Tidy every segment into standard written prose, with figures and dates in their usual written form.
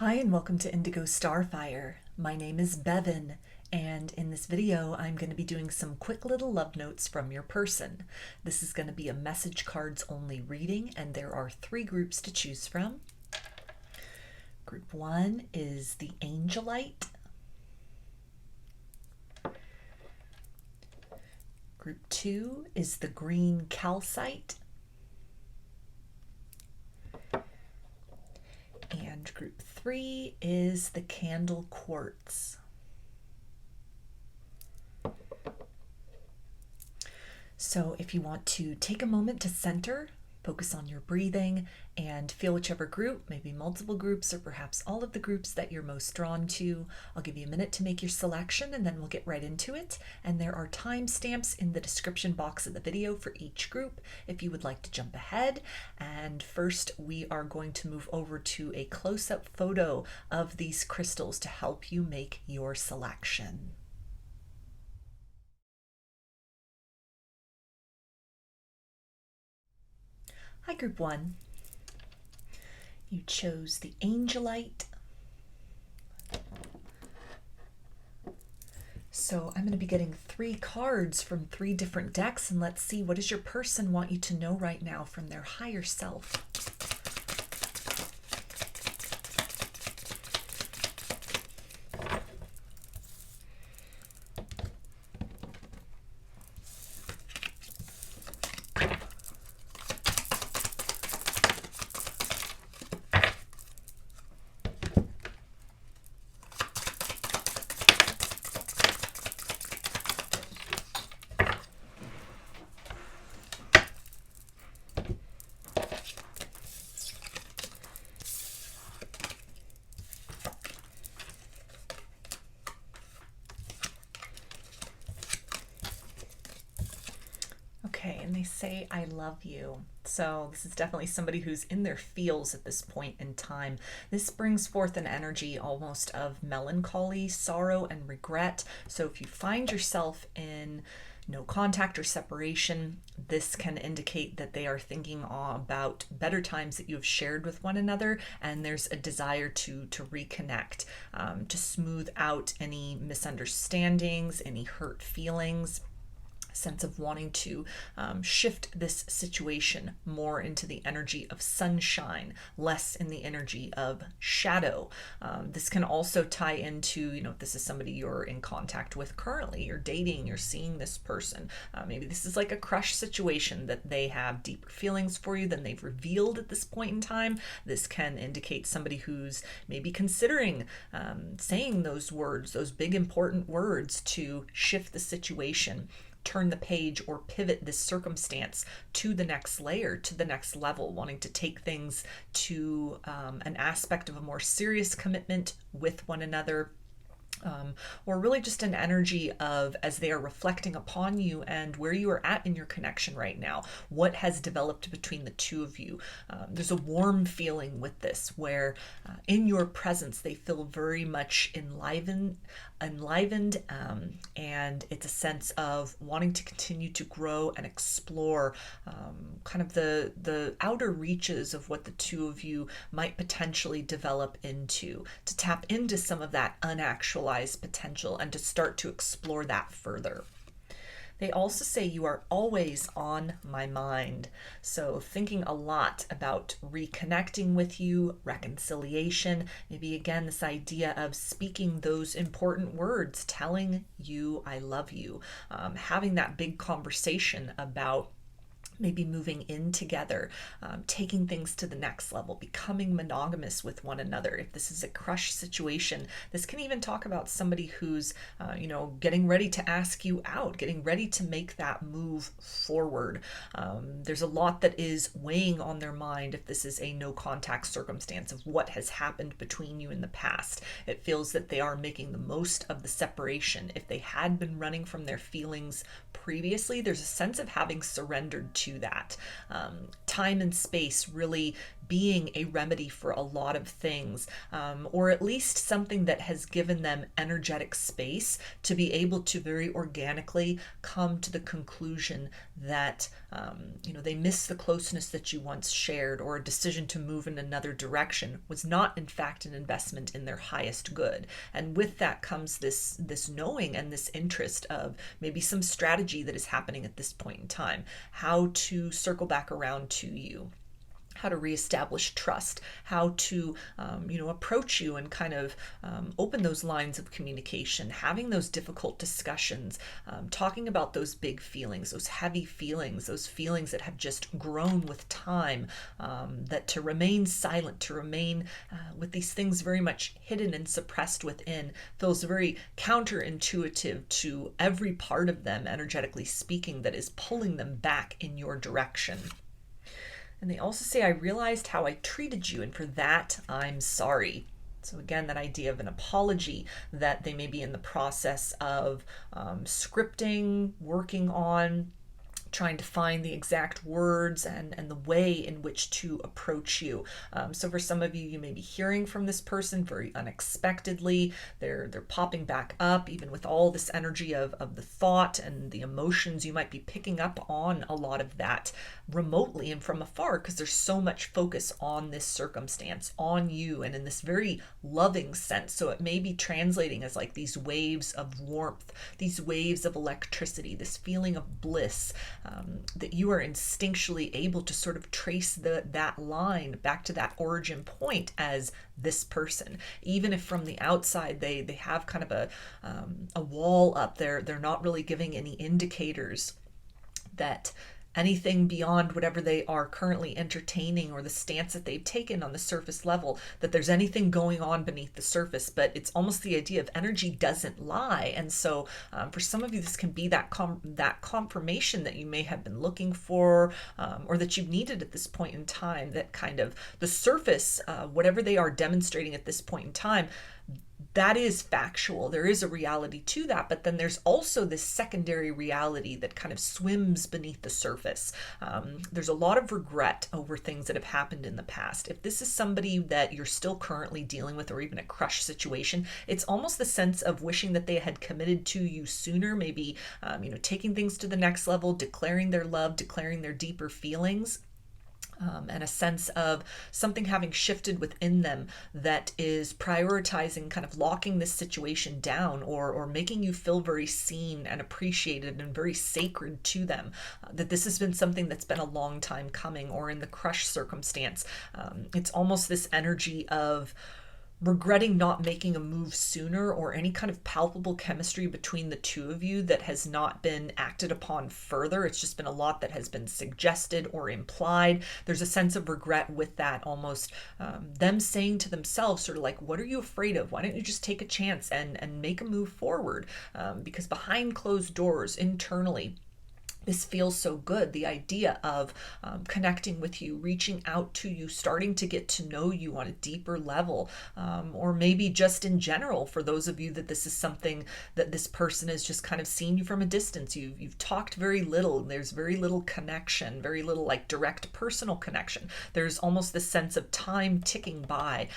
Hi and welcome to Indigo Starfire. My name is Bevin, and in this video I'm going to be doing some quick little love notes from your person. This is going to be a message cards only reading, and there are 3 groups to choose from. Group 1 is the Angelite. Group 2 is the green Calcite. And group 3 is the candle Quartz. So if you want to take a moment to center, focus on your breathing, and feel whichever group, maybe multiple groups or perhaps all of the groups that you're most drawn to. I'll give you a minute to make your selection and then we'll get right into it. And there are timestamps in the description box of the video for each group if you would like to jump ahead. And first we are going to move over to a close-up photo of these crystals to help you make your selection. Hi, Group 1. You chose the Angelite. So I'm going to be getting 3 cards from 3 different decks, and let's see, what does your person want you to know right now from their higher self? Okay, and they say, I love you. So this is definitely somebody who's in their feels at this point in time. This brings forth an energy almost of melancholy, sorrow, and regret. So if you find yourself in no contact or separation, this can indicate that they are thinking about better times that you have shared with one another, and there's a desire to reconnect, to smooth out any misunderstandings, any hurt feelings. Sense of wanting to shift this situation more into the energy of sunshine, less in the energy of shadow. This can also tie into, if this is somebody you're in contact with currently, you're dating, you're seeing this person. Maybe this is like a crush situation that they have deeper feelings for you than they've revealed at this point in time. This can indicate somebody who's maybe considering saying those words, those big important words to shift the situation, turn the page, or pivot this circumstance to the next layer, to the next level, wanting to take things to an aspect of a more serious commitment with one another. Or really just an energy of, as they are reflecting upon you and where you are at in your connection right now, what has developed between the two of you. There's a warm feeling with this where in your presence they feel very much enlivened, and it's a sense of wanting to continue to grow and explore kind of the outer reaches of what the two of you might potentially develop into, to tap into some of that unactualized potential and to start to explore that further. They also say you are always on my mind. So thinking a lot about reconnecting with you, reconciliation, maybe again this idea of speaking those important words, telling you I love you, having that big conversation about maybe moving in together, taking things to the next level, becoming monogamous with one another. If this is a crush situation, this can even talk about somebody who's, getting ready to ask you out, getting ready to make that move forward. There's a lot that is weighing on their mind if this is a no contact circumstance of what has happened between you in the past. It feels that they are making the most of the separation. If they had been running from their feelings previously, there's a sense of having surrendered to that. Time and space really being a remedy for a lot of things, or at least something that has given them energetic space to be able to very organically come to the conclusion that They miss the closeness that you once shared, or a decision to move in another direction was not in fact an investment in their highest good. And with that comes this knowing and this interest of maybe some strategy that is happening at this point in time, how to circle back around to you, how to reestablish trust, how to, approach you and kind of open those lines of communication, having those difficult discussions, talking about those big feelings, those heavy feelings, those feelings that have just grown with time, that to remain silent, to remain with these things very much hidden and suppressed within feels very counterintuitive to every part of them, energetically speaking, that is pulling them back in your direction. And they also say, I realized how I treated you, and for that, I'm sorry. So again, that idea of an apology that they may be in the process of scripting, working on, trying to find the exact words and the way in which to approach you. So for some of you, you may be hearing from this person very unexpectedly. They're popping back up, even with all this energy of the thought and the emotions. You might be picking up on a lot of that remotely and from afar, because there's so much focus on this circumstance, on you, and in this very loving sense. So it may be translating as like these waves of warmth, these waves of electricity, this feeling of bliss, that you are instinctually able to sort of trace that line back to that origin point as this person. Even if from the outside they have kind of a wall up there, they're not really giving any indicators that anything beyond whatever they are currently entertaining or the stance that they've taken on the surface level, that there's anything going on beneath the surface. But it's almost the idea of energy doesn't lie. And so for some of you, this can be that confirmation that you may have been looking for, or that you've needed at this point in time, that kind of the surface, whatever they are demonstrating at this point in time, that is factual. There is a reality to that, but then there's also this secondary reality that kind of swims beneath the surface. There's a lot of regret over things that have happened in the past. If this is somebody that you're still currently dealing with, or even a crush situation, it's almost the sense of wishing that they had committed to you sooner, maybe, taking things to the next level, declaring their love, declaring their deeper feelings. And a sense of something having shifted within them that is prioritizing kind of locking this situation down, or making you feel very seen and appreciated and very sacred to them. That this has been something that's been a long time coming. Or in the crush circumstance, it's almost this energy of regretting not making a move sooner, or any kind of palpable chemistry between the two of you that has not been acted upon further. It's just been a lot that has been suggested or implied. There's a sense of regret with that, almost them saying to themselves, sort of like, what are you afraid of? Why don't you just take a chance and make a move forward? Because behind closed doors, internally, this feels so good. The idea of connecting with you, reaching out to you, starting to get to know you on a deeper level, or maybe just in general, for those of you that this is something that this person has just kind of seen you from a distance. You've talked very little. There's very little connection, very little like direct personal connection. There's almost this sense of time ticking by,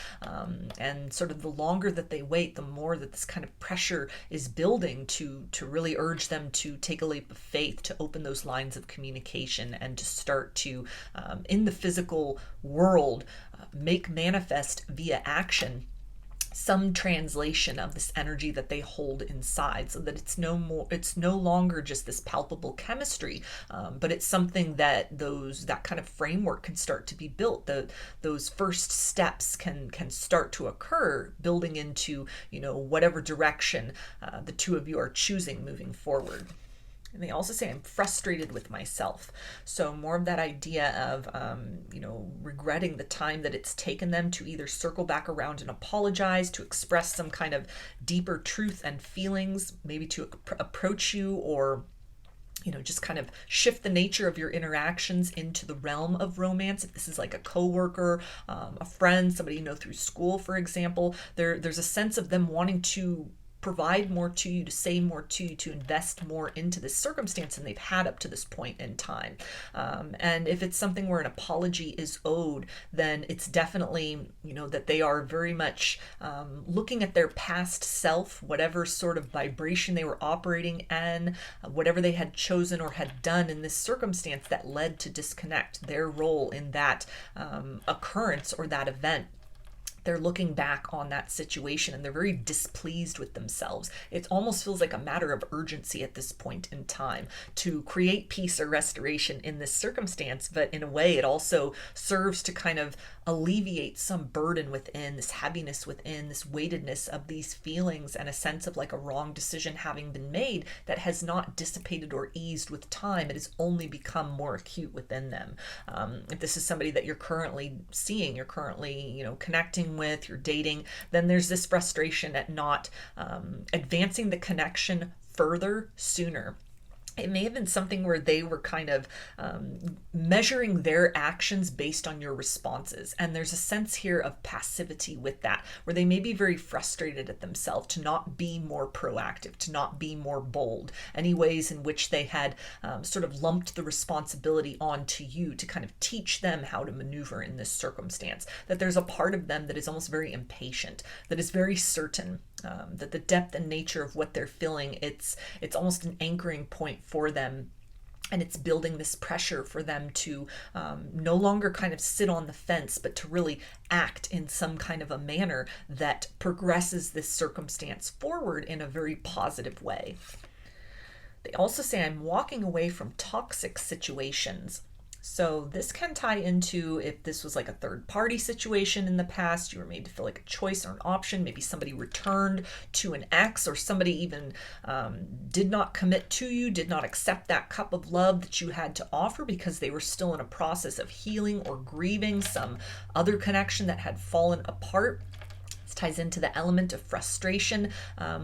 and sort of the longer that they wait, the more that this kind of pressure is building to really urge them to take a leap of faith, to open those lines of communication, and to start to, in the physical world, make manifest via action some translation of this energy that they hold inside, so that it's no longer just this palpable chemistry, but it's something that that kind of framework can start to be built. Those first steps can start to occur, building into whatever direction the two of you are choosing moving forward. And they also say, I'm frustrated with myself. So more of that idea of, regretting the time that it's taken them to either circle back around and apologize, to express some kind of deeper truth and feelings, maybe to approach you, or just kind of shift the nature of your interactions into the realm of romance. If this is like a coworker, a friend, somebody through school, for example, there's a sense of them wanting to provide more to you, to say more to you, to invest more into this circumstance than they've had up to this point in time. And if it's something where an apology is owed, then it's definitely, that they are very much looking at their past self, whatever sort of vibration they were operating in, whatever they had chosen or had done in this circumstance that led to disconnect, their role in that occurrence or that event. They're looking back on that situation and they're very displeased with themselves. It almost feels like a matter of urgency at this point in time to create peace or restoration in this circumstance, but in a way it also serves to kind of alleviate some burden within, this heaviness within, this weightedness of these feelings, and a sense of like a wrong decision having been made that has not dissipated or eased with time. It has only become more acute within them. If this is somebody that you're currently seeing, you're currently, connecting with, you're dating, then there's this frustration at not advancing the connection further sooner. It may have been something where they were kind of measuring their actions based on your responses. And there's a sense here of passivity with that, where they may be very frustrated at themselves to not be more proactive, to not be more bold, any ways in which they had sort of lumped the responsibility onto you to kind of teach them how to maneuver in this circumstance. That there's a part of them that is almost very impatient, that is very certain that the depth and nature of what they're feeling, it's almost an anchoring point for them. And it's building this pressure for them to no longer kind of sit on the fence, but to really act in some kind of a manner that progresses this circumstance forward in a very positive way. They also say, I'm walking away from toxic situations. So this can tie into if this was like a third party situation in the past, you were made to feel like a choice or an option. Maybe somebody returned to an ex, or somebody even did not commit to you, did not accept that cup of love that you had to offer because they were still in a process of healing or grieving some other connection that had fallen apart. This ties into the element of frustration,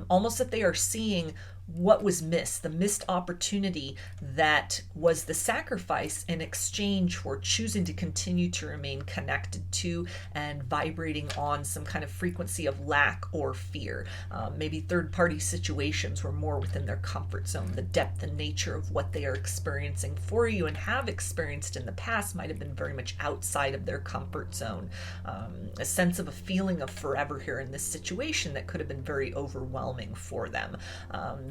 almost that they are seeing what was missed, the missed opportunity that was the sacrifice in exchange for choosing to continue to remain connected to and vibrating on some kind of frequency of lack or fear. Maybe third-party situations were more within their comfort zone. The depth and nature of what they are experiencing for you and have experienced in the past might have been very much outside of their comfort zone. A sense of a feeling of forever here in this situation that could have been very overwhelming for them.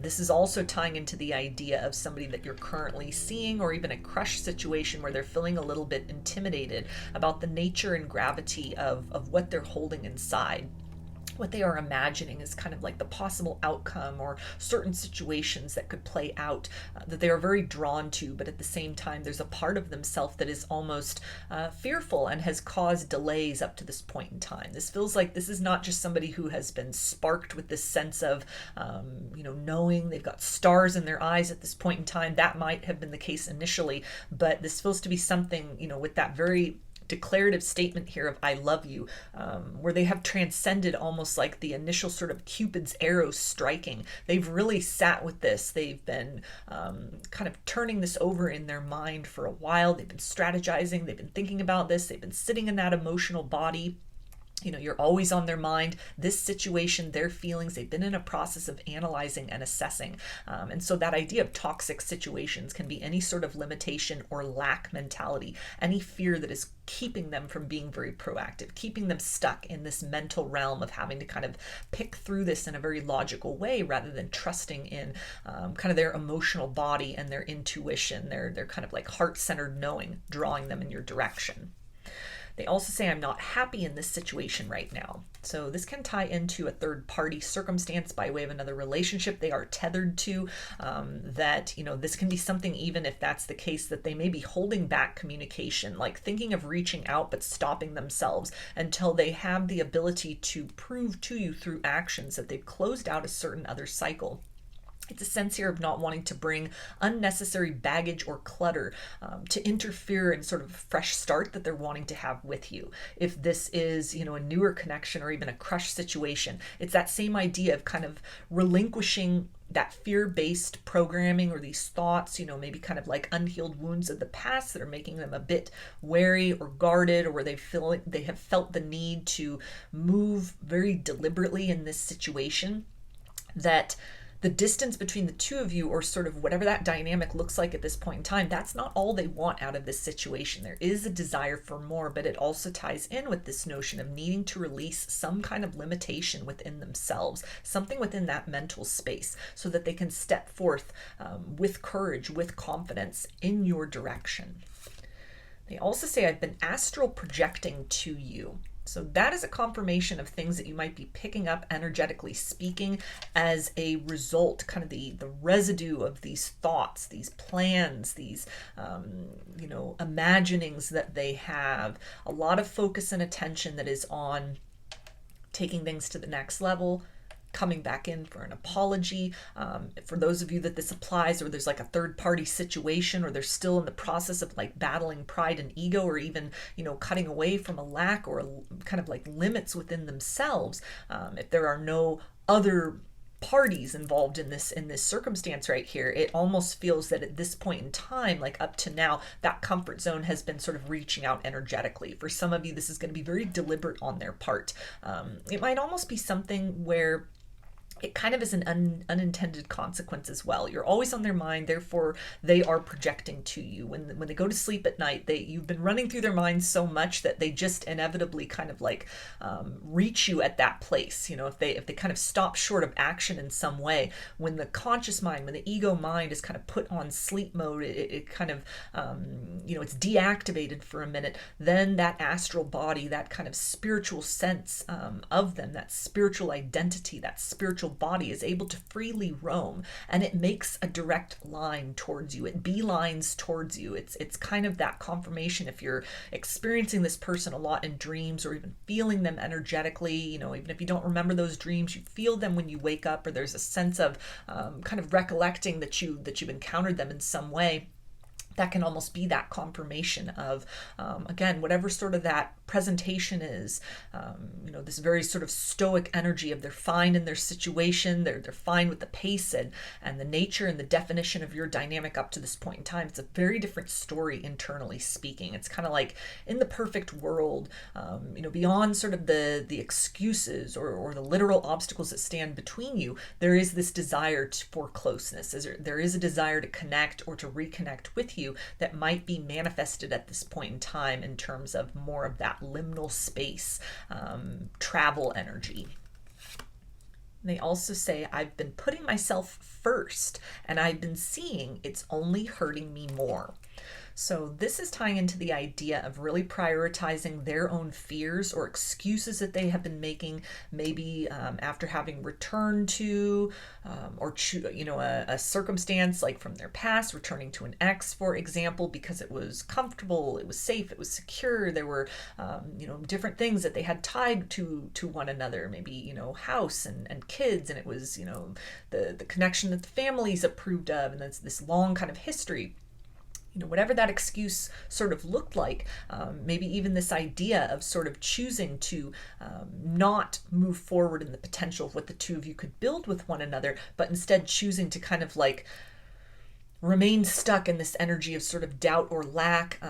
This is also tying into the idea of somebody that you're currently seeing, or even a crush situation where they're feeling a little bit intimidated about the nature and gravity of what they're holding inside. What they are imagining is kind of like the possible outcome or certain situations that could play out that they are very drawn to, but at the same time there's a part of themselves that is almost fearful and has caused delays up to this point in time. This feels like this is not just somebody who has been sparked with this sense of knowing they've got stars in their eyes at this point in time. That might have been the case initially, but this feels to be something with that very declarative statement here of I love you, where they have transcended almost like the initial sort of Cupid's arrow striking. They've really sat with this. They've been kind of turning this over in their mind for a while. They've been strategizing. They've been thinking about this. They've been sitting in that emotional body. You're always on their mind, this situation, their feelings. They've been in a process of analyzing and assessing. And so that idea of toxic situations can be any sort of limitation or lack mentality, any fear that is keeping them from being very proactive, keeping them stuck in this mental realm of having to kind of pick through this in a very logical way rather than trusting in kind of their emotional body and their intuition, their kind of like heart-centered knowing, drawing them in your direction. They also say, I'm not happy in this situation right now. So this can tie into a third-party circumstance by way of another relationship they are tethered to, that, this can be something, even if that's the case, that they may be holding back communication, like thinking of reaching out but stopping themselves until they have the ability to prove to you through actions that they've closed out a certain other cycle. It's a sense here of not wanting to bring unnecessary baggage or clutter to interfere in sort of a fresh start that they're wanting to have with you. If this is, a newer connection or even a crush situation, it's that same idea of kind of relinquishing that fear-based programming or these thoughts, maybe kind of like unhealed wounds of the past that are making them a bit wary or guarded, or where they have felt the need to move very deliberately in this situation. that the distance between the two of you, or sort of whatever that dynamic looks like at this point in time, that's not all they want out of this situation. There is a desire for more, but it also ties in with this notion of needing to release some kind of limitation within themselves, something within that mental space, so that they can step forth with courage, with confidence in your direction. They also say, I've been astral projecting to you. So that is a confirmation of things that you might be picking up, energetically speaking, as a result, kind of the residue of these thoughts, these plans, these, imaginings that they have. A lot of focus and attention that is on taking things to the next level, coming back in for an apology. For those of you that this applies, or there's like a third party situation, or they're still in the process of like battling pride and ego, or even, cutting away from a lack or kind of like limits within themselves. If there are no other parties involved in this circumstance right here, it almost feels that at this point in time, like up to now, that comfort zone has been sort of reaching out energetically. For some of you, this is going to be very deliberate on their part. It might almost be something where it kind of is an unintended consequence as well. You're always on their mind, therefore they are projecting to you. When they go to sleep at night, you've been running through their minds so much that they just inevitably kind of like reach you at that place. If they kind of stop short of action in some way, when the conscious mind, when the ego mind is kind of put on sleep mode, it kind of it's deactivated for a minute. Then that astral body, that kind of spiritual sense of them, that spiritual identity, that spiritual body is able to freely roam, and it makes a direct line towards you. It beelines towards you. It's kind of that confirmation. If you're experiencing this person a lot in dreams, or even feeling them energetically, even if you don't remember those dreams, you feel them when you wake up, or there's a sense of kind of recollecting that you've encountered them in some way. That can almost be that confirmation of, again, whatever sort of that presentation is, this very sort of stoic energy of they're fine in their situation, they're fine with the pace and the nature and the definition of your dynamic up to this point in time. It's a very different story internally speaking. It's kind of like in the perfect world, beyond sort of the excuses or the literal obstacles that stand between you, there is this desire for closeness. There is a desire to connect or to reconnect with you that might be manifested at this point in time in terms of more of that liminal space, travel energy. They also say, I've been putting myself first, and I've been seeing it's only hurting me more. So this is tying into the idea of really prioritizing their own fears or excuses that they have been making, maybe after having returned to a circumstance like from their past, returning to an ex, for example, because it was comfortable, it was safe, it was secure. There were, different things that they had tied to one another, maybe, house and kids, and it was, the connection that the families approved of, and that's this long kind of history. Whatever that excuse sort of looked like, maybe even this idea of sort of choosing to not move forward in the potential of what the two of you could build with one another, but instead choosing to kind of like remain stuck in this energy of sort of doubt or lack,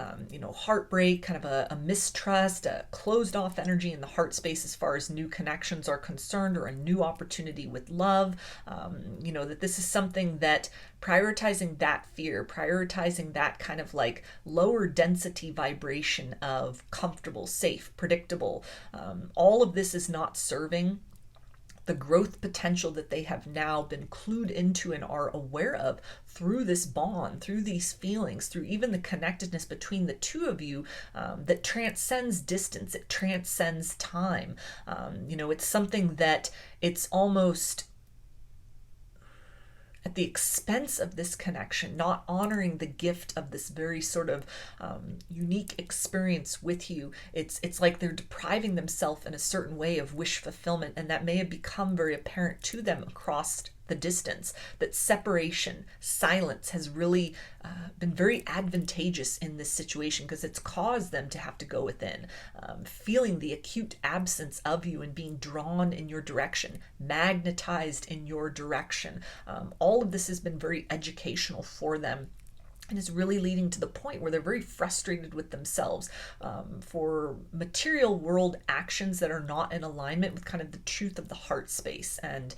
heartbreak, kind of a mistrust, a closed off energy in the heart space as far as new connections are concerned, or a new opportunity with love. That this is something that prioritizing that fear, prioritizing that kind of like lower density vibration of comfortable, safe, predictable, all of this is not serving the growth potential that they have now been clued into and are aware of through this bond, through these feelings, through even the connectedness between the two of you, that transcends distance, it transcends time. It's something that it's almost at the expense of this connection, not honoring the gift of this very sort of unique experience with you. It's like they're depriving themselves in a certain way of wish fulfillment, and that may have become very apparent to them across the distance, that separation, silence has really been very advantageous in this situation, because it's caused them to have to go within, feeling the acute absence of you and being drawn in your direction, magnetized in your direction. All of this has been very educational for them. and is really leading to the point where they're very frustrated with themselves for material world actions that are not in alignment with kind of the truth of the heart space and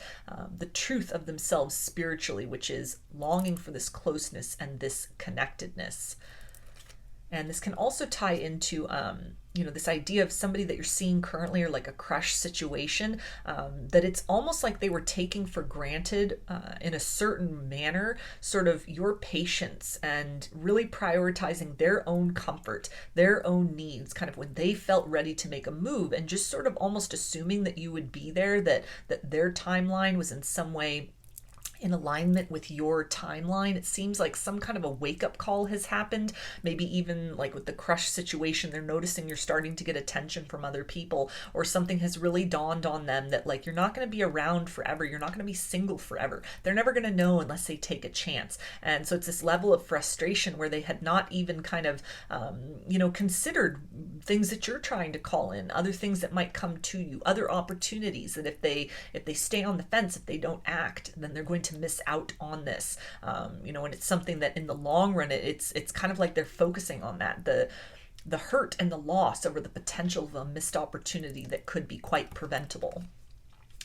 the truth of themselves spiritually, which is longing for this closeness and this connectedness. And this can also tie into, this idea of somebody that you're seeing currently, or like a crush situation, that it's almost like they were taking for granted in a certain manner, sort of your patience and really prioritizing their own comfort, their own needs, kind of when they felt ready to make a move, and just sort of almost assuming that you would be there, that their timeline was in some way in alignment with your timeline. It seems like some kind of a wake-up call has happened. Maybe even like with the crush situation, they're noticing you're starting to get attention from other people, or something has really dawned on them that like you're not going to be around forever, you're not going to be single forever, they're never going to know unless they take a chance. And so it's this level of frustration where they had not even kind of considered things that you're trying to call in, other things that might come to you, other opportunities, that if they stay on the fence, if they don't act, then they're going to miss out on this. And it's something that in the long run, it's kind of like they're focusing on that, the hurt and the loss over the potential of a missed opportunity that could be quite preventable.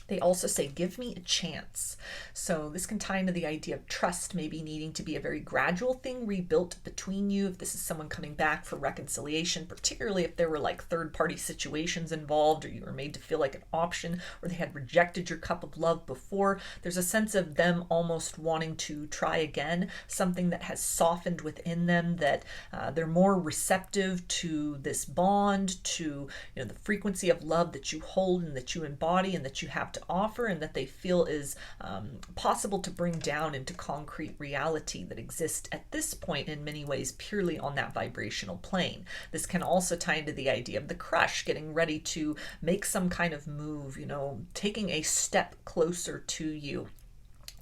They also say, give me a chance. So this can tie into the idea of trust maybe needing to be a very gradual thing rebuilt between you. If this is someone coming back for reconciliation, particularly if there were like third-party situations involved, or you were made to feel like an option, or they had rejected your cup of love before, there's a sense of them almost wanting to try again, something that has softened within them, that they're more receptive to this bond, to the frequency of love that you hold and that you embody and that you have to offer, and that they feel is possible to bring down into concrete reality that exists at this point in many ways purely on that vibrational plane. This can also tie into the idea of the crush getting ready to make some kind of move, taking a step closer to you,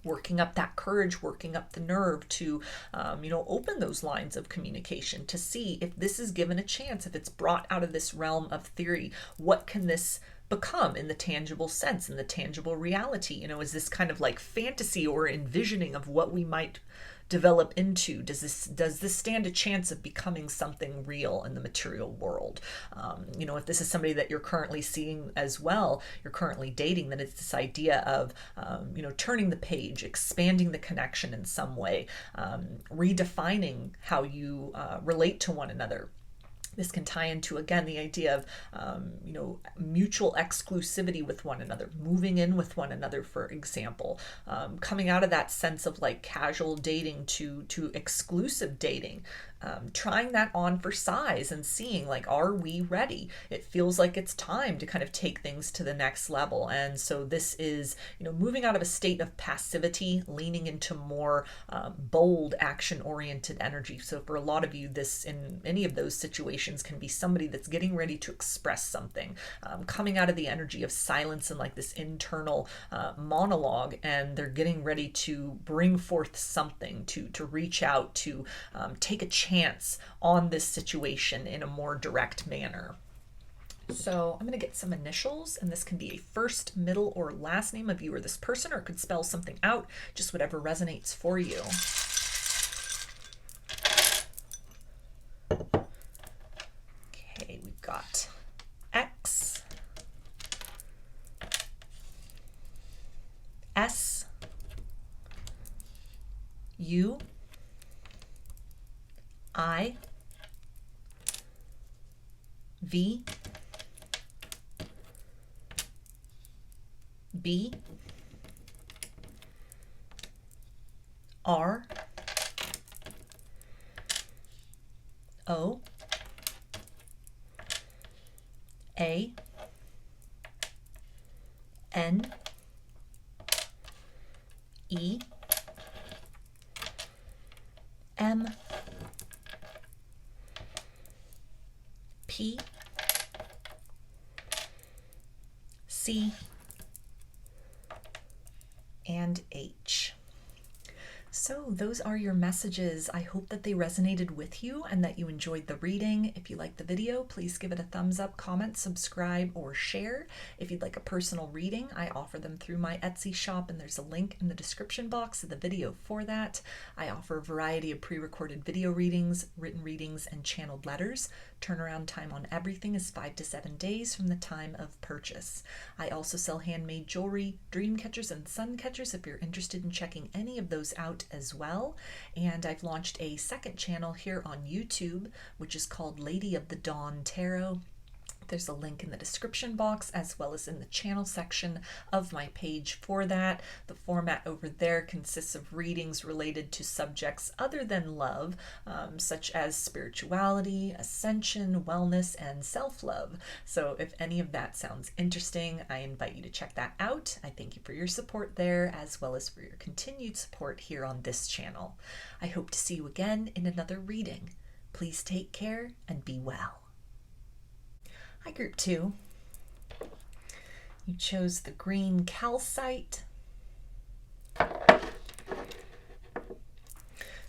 working up that courage, working up the nerve to, open those lines of communication to see if this is given a chance, if it's brought out of this realm of theory, what can this become in the tangible sense, in the tangible reality? Is this kind of like fantasy or envisioning of what we might develop into? Does this stand a chance of becoming something real in the material world? If this is somebody that you're currently seeing as well, you're currently dating, then it's this idea of turning the page, expanding the connection in some way, redefining how you relate to one another. This can tie into, again, the idea of, mutual exclusivity with one another, moving in with one another, for example, coming out of that sense of like casual dating to exclusive dating. Trying that on for size and seeing like, are we ready? It feels like it's time to kind of take things to the next level. And so this is, moving out of a state of passivity, leaning into more bold, action-oriented energy. So for a lot of you, this, in any of those situations, can be somebody that's getting ready to express something, coming out of the energy of silence and like this internal monologue, and they're getting ready to bring forth something, to reach out, to take a chance on this situation in a more direct manner. So I'm going to get some initials, and this can be a first, middle, or last name of you or this person, or it could spell something out, just whatever resonates for you. Okay, we've got X, S, U, I, V, B, R, O, A, N, E, M, P, C, and H. So, those are your messages. I hope that they resonated with you and that you enjoyed the reading. If you liked the video, please give it a thumbs up, comment, subscribe, or share. If you'd like a personal reading, I offer them through my Etsy shop, and there's a link in the description box of the video for that. I offer a variety of pre-recorded video readings, written readings, and channeled letters. Turnaround time on everything is 5 to 7 days from the time of purchase. I also sell handmade jewelry, dream catchers, and sun catchers if you're interested in checking any of those out as well. And I've launched a second channel here on YouTube, which is called Lady of the Dawn Tarot. There's a link in the description box as well as in the channel section of my page for that. The format over there consists of readings related to subjects other than love, such as spirituality, ascension, wellness, and self-love. So if any of that sounds interesting, I invite you to check that out. I thank you for your support there as well as for your continued support here on this channel. I hope to see you again in another reading. Please take care and be well. Hi, Group 2. You chose the green calcite.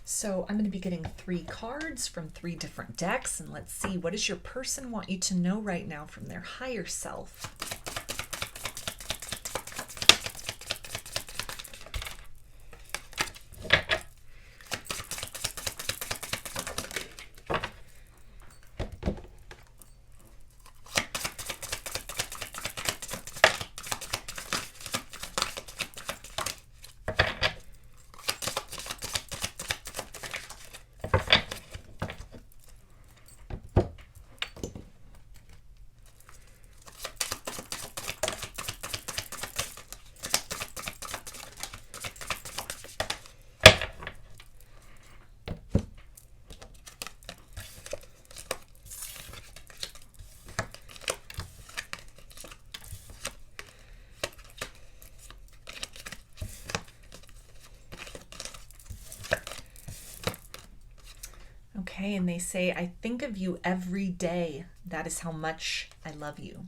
So I'm going to be getting 3 cards from 3 different decks, and let's see, what does your person want you to know right now from their higher self? Okay, and they say, I think of you every day. That is how much I love you.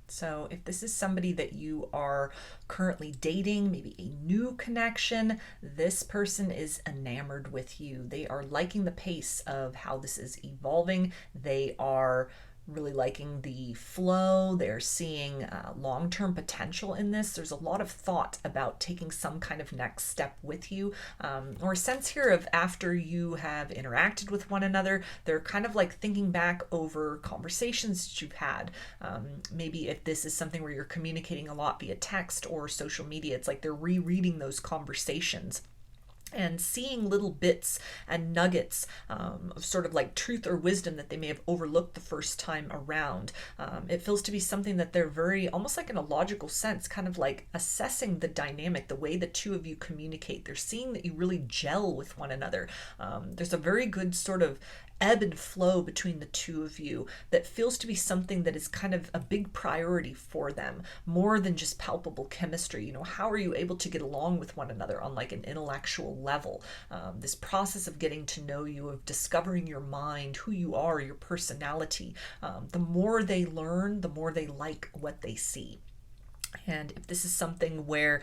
So if this is somebody that you are currently dating, maybe a new connection, this person is enamored with you. They are liking the pace of how this is evolving. They are really liking the flow. They're seeing long-term potential in this. There's a lot of thought about taking some kind of next step with you, or a sense here of after you have interacted with one another, they're kind of like thinking back over conversations that you've had. Maybe if this is something where you're communicating a lot via text or social media, it's like they're rereading those conversations and seeing little bits and nuggets of sort of like truth or wisdom that they may have overlooked the first time around. It feels to be something that they're very, almost like in a logical sense, kind of like assessing the dynamic, the way the two of you communicate. They're seeing that you really gel with one another. There's a very good sort of ebb and flow between the two of you that feels to be something that is kind of a big priority for them, more than just palpable chemistry. You know, how are you able to get along with one another on like an intellectual level? This process of getting to know you, of discovering your mind, who you are, your personality. The more they learn, the more they like what they see. And if this is something where,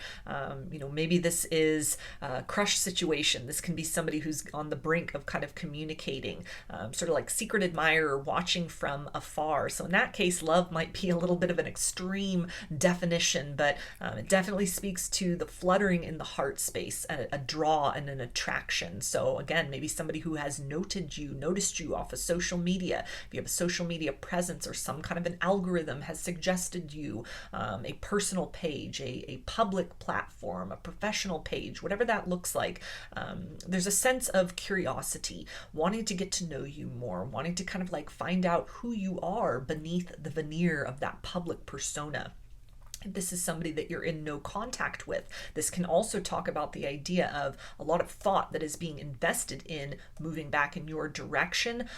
maybe this is a crush situation, this can be somebody who's on the brink of kind of communicating, sort of like secret admirer watching from afar. So in that case, love might be a little bit of an extreme definition, but it definitely speaks to the fluttering in the heart space, a draw and an attraction. So again, maybe somebody who has noticed you off of social media. If you have a social media presence or some kind of an algorithm has suggested you a personal page, a public platform, a professional page, whatever that looks like. There's a sense of curiosity, wanting to get to know you more, wanting to kind of like find out who you are beneath the veneer of that public persona. If this is somebody that you're in no contact with, this can also talk about the idea of a lot of thought that is being invested in moving back in your direction,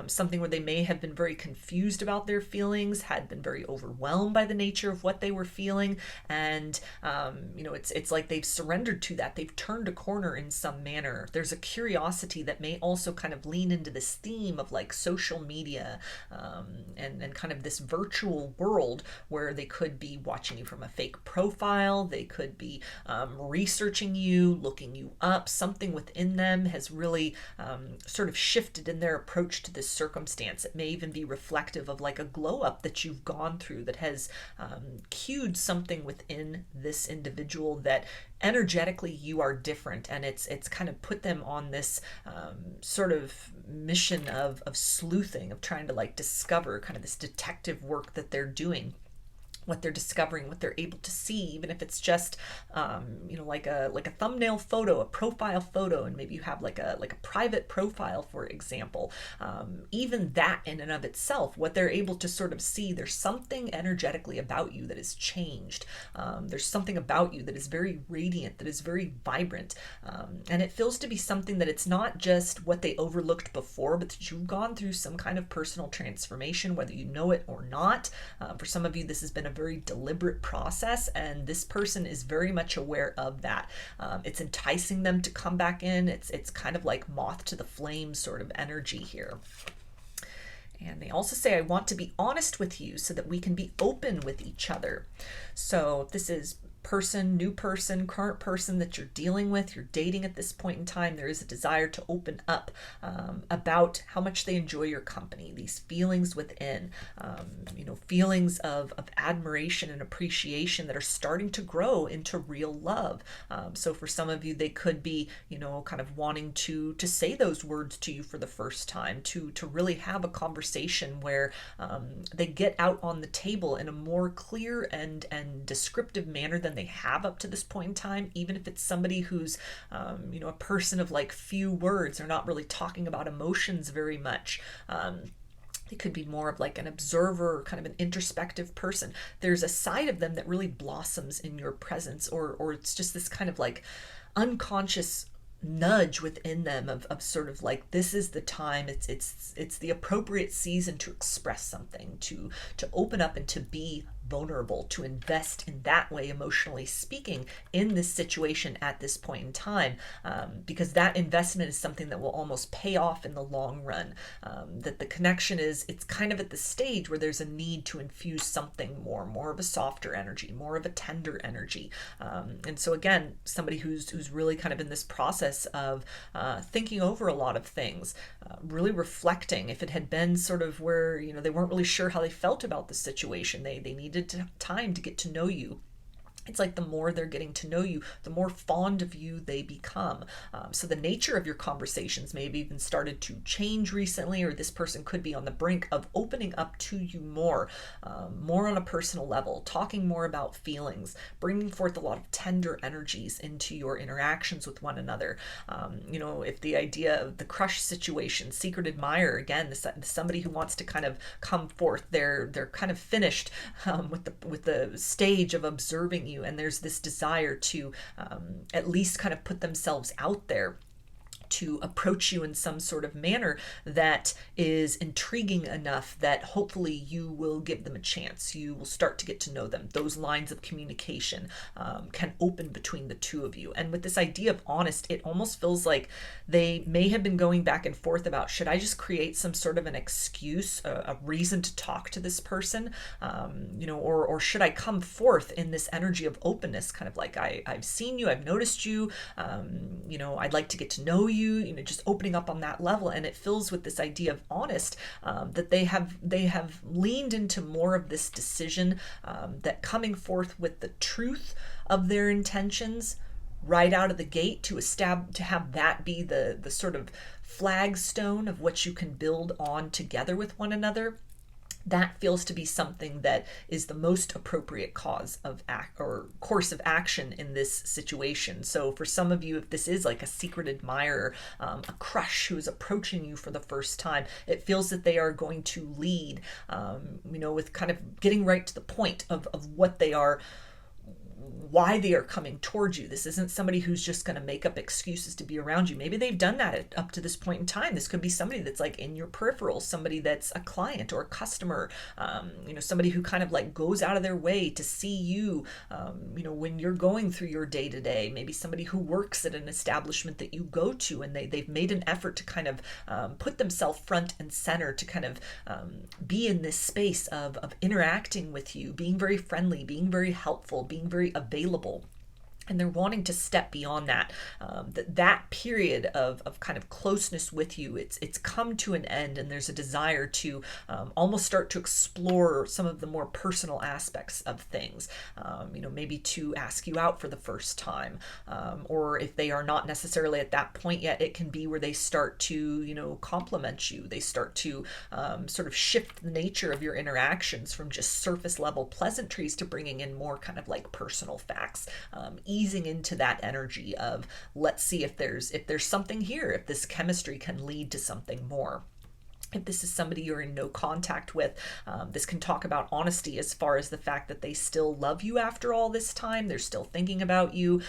something where they may have been very confused about their feelings, had been very overwhelmed by the nature of what they were feeling, and it's like they've surrendered to that. They've turned a corner in some manner. There's a curiosity that may also kind of lean into this theme of like social media and kind of this virtual world where they could be watching approaching you from a fake profile. They could be researching you, looking you up. Something within them has really sort of shifted in their approach to this circumstance. It may even be reflective of like a glow up that you've gone through that has cued something within this individual that energetically you are different, and it's kind of put them on this sort of mission of sleuthing, of trying to like discover kind of this detective work that they're doing, what they're discovering, what they're able to see, even if it's just like a thumbnail photo, a profile photo, and maybe you have like a private profile, for example. Even that in and of itself, what they're able to sort of see, there's something energetically about you that has changed. There's something about you that is very radiant, that is very vibrant, and it feels to be something that it's not just what they overlooked before, but that you've gone through some kind of personal transformation, whether you know it or not. For some of you, this has been a very deliberate process, and this person is very much aware of that. It's enticing them to come back in. It's kind of like moth to the flame sort of energy here. And they also say, I want to be honest with you so that we can be open with each other. So this is person, new person, current person that you're dealing with, you're dating at this point in time. There is a desire to open up about how much they enjoy your company, these feelings within, feelings of admiration and appreciation that are starting to grow into real love. So for some of you, they could be, kind of wanting to say those words to you for the first time, to really have a conversation where they get out on the table in a more clear and descriptive manner than they have up to this point in time, even if it's somebody who's a person of like few words. They're not really talking about emotions very much. They could be more of like an observer, kind of an introspective person. There's a side of them that really blossoms in your presence, or it's just this kind of like unconscious nudge within them of sort of like, this is the time, it's the appropriate season to express something, to open up and to be vulnerable, to invest in that way, emotionally speaking, in this situation at this point in time, because that investment is something that will almost pay off in the long run. That the connection it's kind of at the stage where there's a need to infuse something more of a softer energy, more of a tender energy. And so again, somebody who's really kind of in this process of thinking over a lot of things, really reflecting. If it had been sort of where they weren't really sure how they felt about the situation, they needed time to get to know you. It's like the more they're getting to know you, the more fond of you they become. So the nature of your conversations may have even started to change recently, or this person could be on the brink of opening up to you more on a personal level, talking more about feelings, bringing forth a lot of tender energies into your interactions with one another. If the idea of the crush situation, secret admirer, again, somebody who wants to kind of come forth, they're kind of finished with the stage of observing you, and there's this desire to at least kind of put themselves out there, to approach you in some sort of manner that is intriguing enough that hopefully you will give them a chance. You will start to get to know them. Those lines of communication can open between the two of you. And with this idea of honest, it almost feels like they may have been going back and forth about, should I just create some sort of an excuse, a reason to talk to this person, or should I come forth in this energy of openness, kind of like, I've seen you, I've noticed you, I'd like to get to know you, just opening up on that level. And it fills with this idea of honest, that they have leaned into more of this decision, that coming forth with the truth of their intentions right out of the gate, to have that be the sort of flagstone of what you can build on together with one another. That feels to be something that is the most appropriate course of action in this situation. So for some of you, if this is like a secret admirer, a crush who is approaching you for the first time, it feels that they are going to lead, with kind of getting right to the point of what they are why they are coming towards you. This isn't somebody who's just going to make up excuses to be around you. Maybe they've done that up to this point in time. This could be somebody that's like in your peripheral, somebody that's a client or a customer, somebody who kind of like goes out of their way to see you, when you're going through your day to day. Maybe somebody who works at an establishment that you go to, and they've made an effort to kind of put themselves front and center to kind of be in this space of interacting with you, being very friendly, being very helpful, being very available. And they're wanting to step beyond that. That period of kind of closeness with you, it's come to an end, and there's a desire to almost start to explore some of the more personal aspects of things. Maybe to ask you out for the first time, or if they are not necessarily at that point yet, it can be where they start to compliment you. They start to sort of shift the nature of your interactions from just surface level pleasantries to bringing in more kind of like personal facts. Easing into that energy of, let's see if there's something here, if this chemistry can lead to something more. If this is somebody you're in no contact with, this can talk about honesty as far as the fact that they still love you after all this time. They're still thinking about you.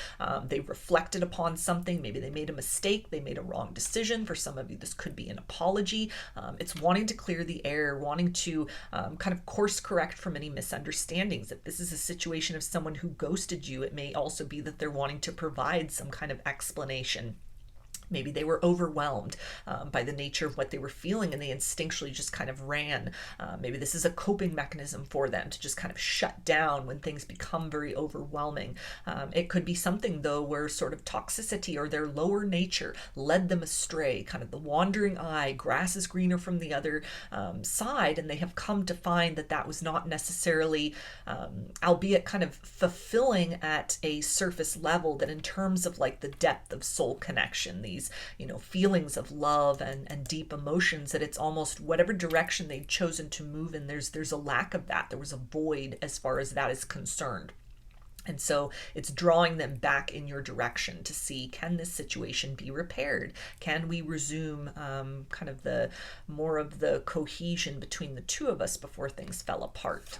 They reflected upon something. Maybe they made a mistake. They made a wrong decision. For some of you, this could be an apology. It's wanting to clear the air, wanting to kind of course correct from any misunderstandings. If this is a situation of someone who ghosted you, it may also be that they're wanting to provide some kind of explanation. Maybe they were overwhelmed by the nature of what they were feeling, and they instinctually just kind of ran. Maybe this is a coping mechanism for them to just kind of shut down when things become very overwhelming. It could be something, though, where sort of toxicity or their lower nature led them astray, kind of the wandering eye, grass is greener from the other side, and they have come to find that that was not necessarily, albeit kind of fulfilling at a surface level, that in terms of like the depth of soul connection, these feelings of love and deep emotions, that it's almost whatever direction they've chosen to move in, there's a lack of that. There was a void as far as that is concerned. And so it's drawing them back in your direction to see, can this situation be repaired? Can we resume kind of the more of the cohesion between the two of us before things fell apart?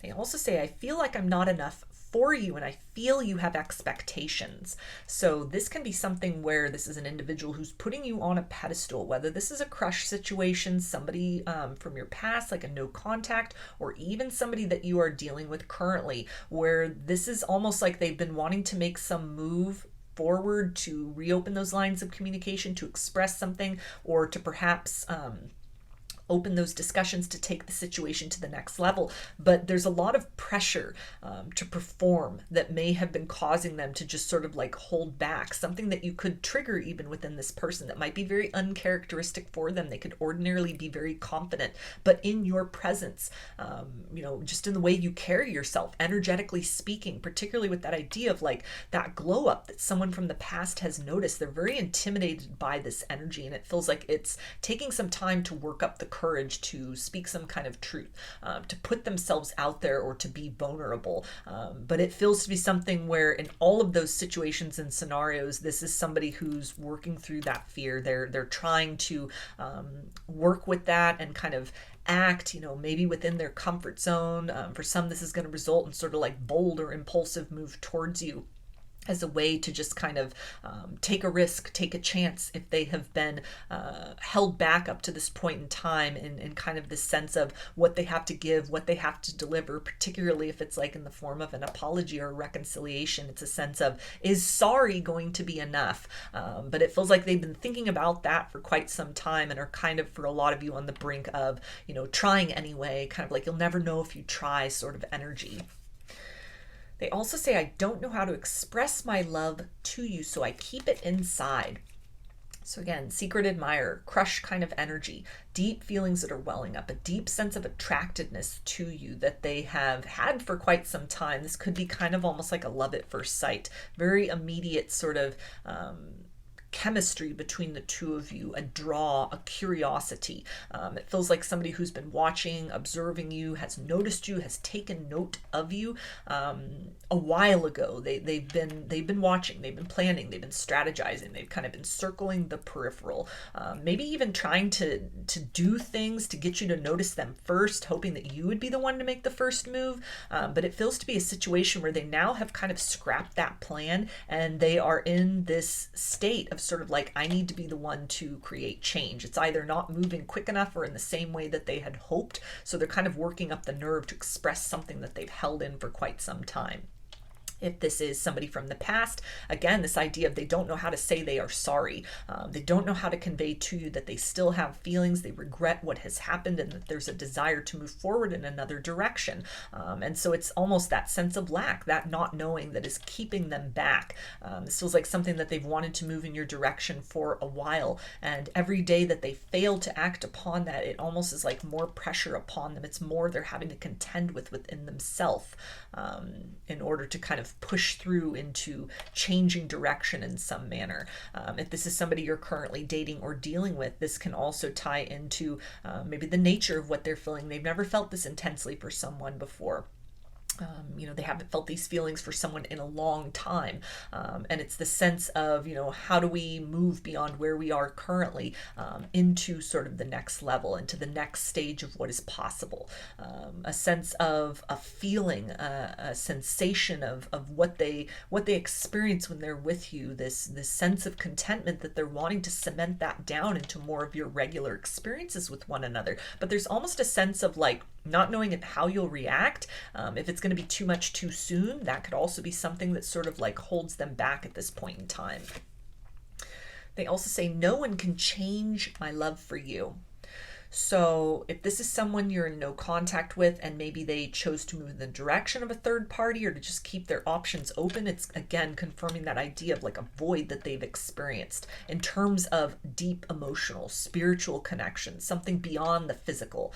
They also say, I feel like I'm not enough for you, and I feel you have expectations. So this can be something where this is an individual who's putting you on a pedestal, whether this is a crush situation, somebody from your past, like a no contact, or even somebody that you are dealing with currently, where this is almost like they've been wanting to make some move forward to reopen those lines of communication, to express something, or to perhaps open those discussions to take the situation to the next level. But there's a lot of pressure to perform that may have been causing them to just sort of like hold back, something that you could trigger even within this person that might be very uncharacteristic for them. They could ordinarily be very confident, but in your presence, just in the way you carry yourself, energetically speaking, particularly with that idea of like that glow up that someone from the past has noticed, they're very intimidated by this energy, and it feels like it's taking some time to work up the courage to speak some kind of truth, to put themselves out there, or to be vulnerable. But it feels to be something where in all of those situations and scenarios, this is somebody who's working through that fear. They're trying to work with that and kind of act, maybe within their comfort zone. For some, this is going to result in sort of like bold or impulsive move towards you, as a way to just kind of take a risk, take a chance if they have been held back up to this point in time in kind of this sense of what they have to give, what they have to deliver, particularly if it's like in the form of an apology or reconciliation. It's a sense of, is sorry going to be enough? But it feels like they've been thinking about that for quite some time, and are kind of, for a lot of you, on the brink of, trying anyway, kind of like you'll never know if you try sort of energy. They also say, I don't know how to express my love to you, so I keep it inside. So again, secret admirer, crush kind of energy, deep feelings that are welling up, a deep sense of attractiveness to you that they have had for quite some time. This could be kind of almost like a love at first sight, very immediate sort of chemistry between the two of you, a draw, a curiosity. It feels like somebody who's been watching, observing you, has noticed you, has taken note of you a while ago. They've been watching, they've been planning, they've been strategizing, they've kind of been circling the peripheral, maybe even trying to do things to get you to notice them first, hoping that you would be the one to make the first move. But it feels to be a situation where they now have kind of scrapped that plan, and they are in this state of sort of like, I need to be the one to create change. It's either not moving quick enough or in the same way that they had hoped. So they're kind of working up the nerve to express something that they've held in for quite some time. If this is somebody from the past, again, this idea of they don't know how to say they are sorry. They don't know how to convey to you that they still have feelings, they regret what has happened, and that there's a desire to move forward in another direction. And so it's almost that sense of lack, that not knowing, that is keeping them back. This feels like something that they've wanted to move in your direction for a while. And every day that they fail to act upon that, it almost is like more pressure upon them. It's more they're having to contend with within themselves in order to kind of push through into changing direction in some manner. If this is somebody you're currently dating or dealing with, this can also tie into maybe the nature of what they're feeling. They've never felt this intensely for someone before. They haven't felt these feelings for someone in a long time. And it's the sense of, how do we move beyond where we are currently into sort of the next level, into the next stage of what is possible. A sense of a feeling, a sensation of what they experience when they're with you, this sense of contentment that they're wanting to cement that down into more of your regular experiences with one another. But there's almost a sense of like not knowing how you'll react. If it's going to be too much too soon, that could also be something that sort of like holds them back at this point in time. They also say, no one can change my love for you. So if this is someone you're in no contact with, and maybe they chose to move in the direction of a third party or to just keep their options open, it's again confirming that idea of like a void that they've experienced in terms of deep emotional, spiritual connections, something beyond the physical.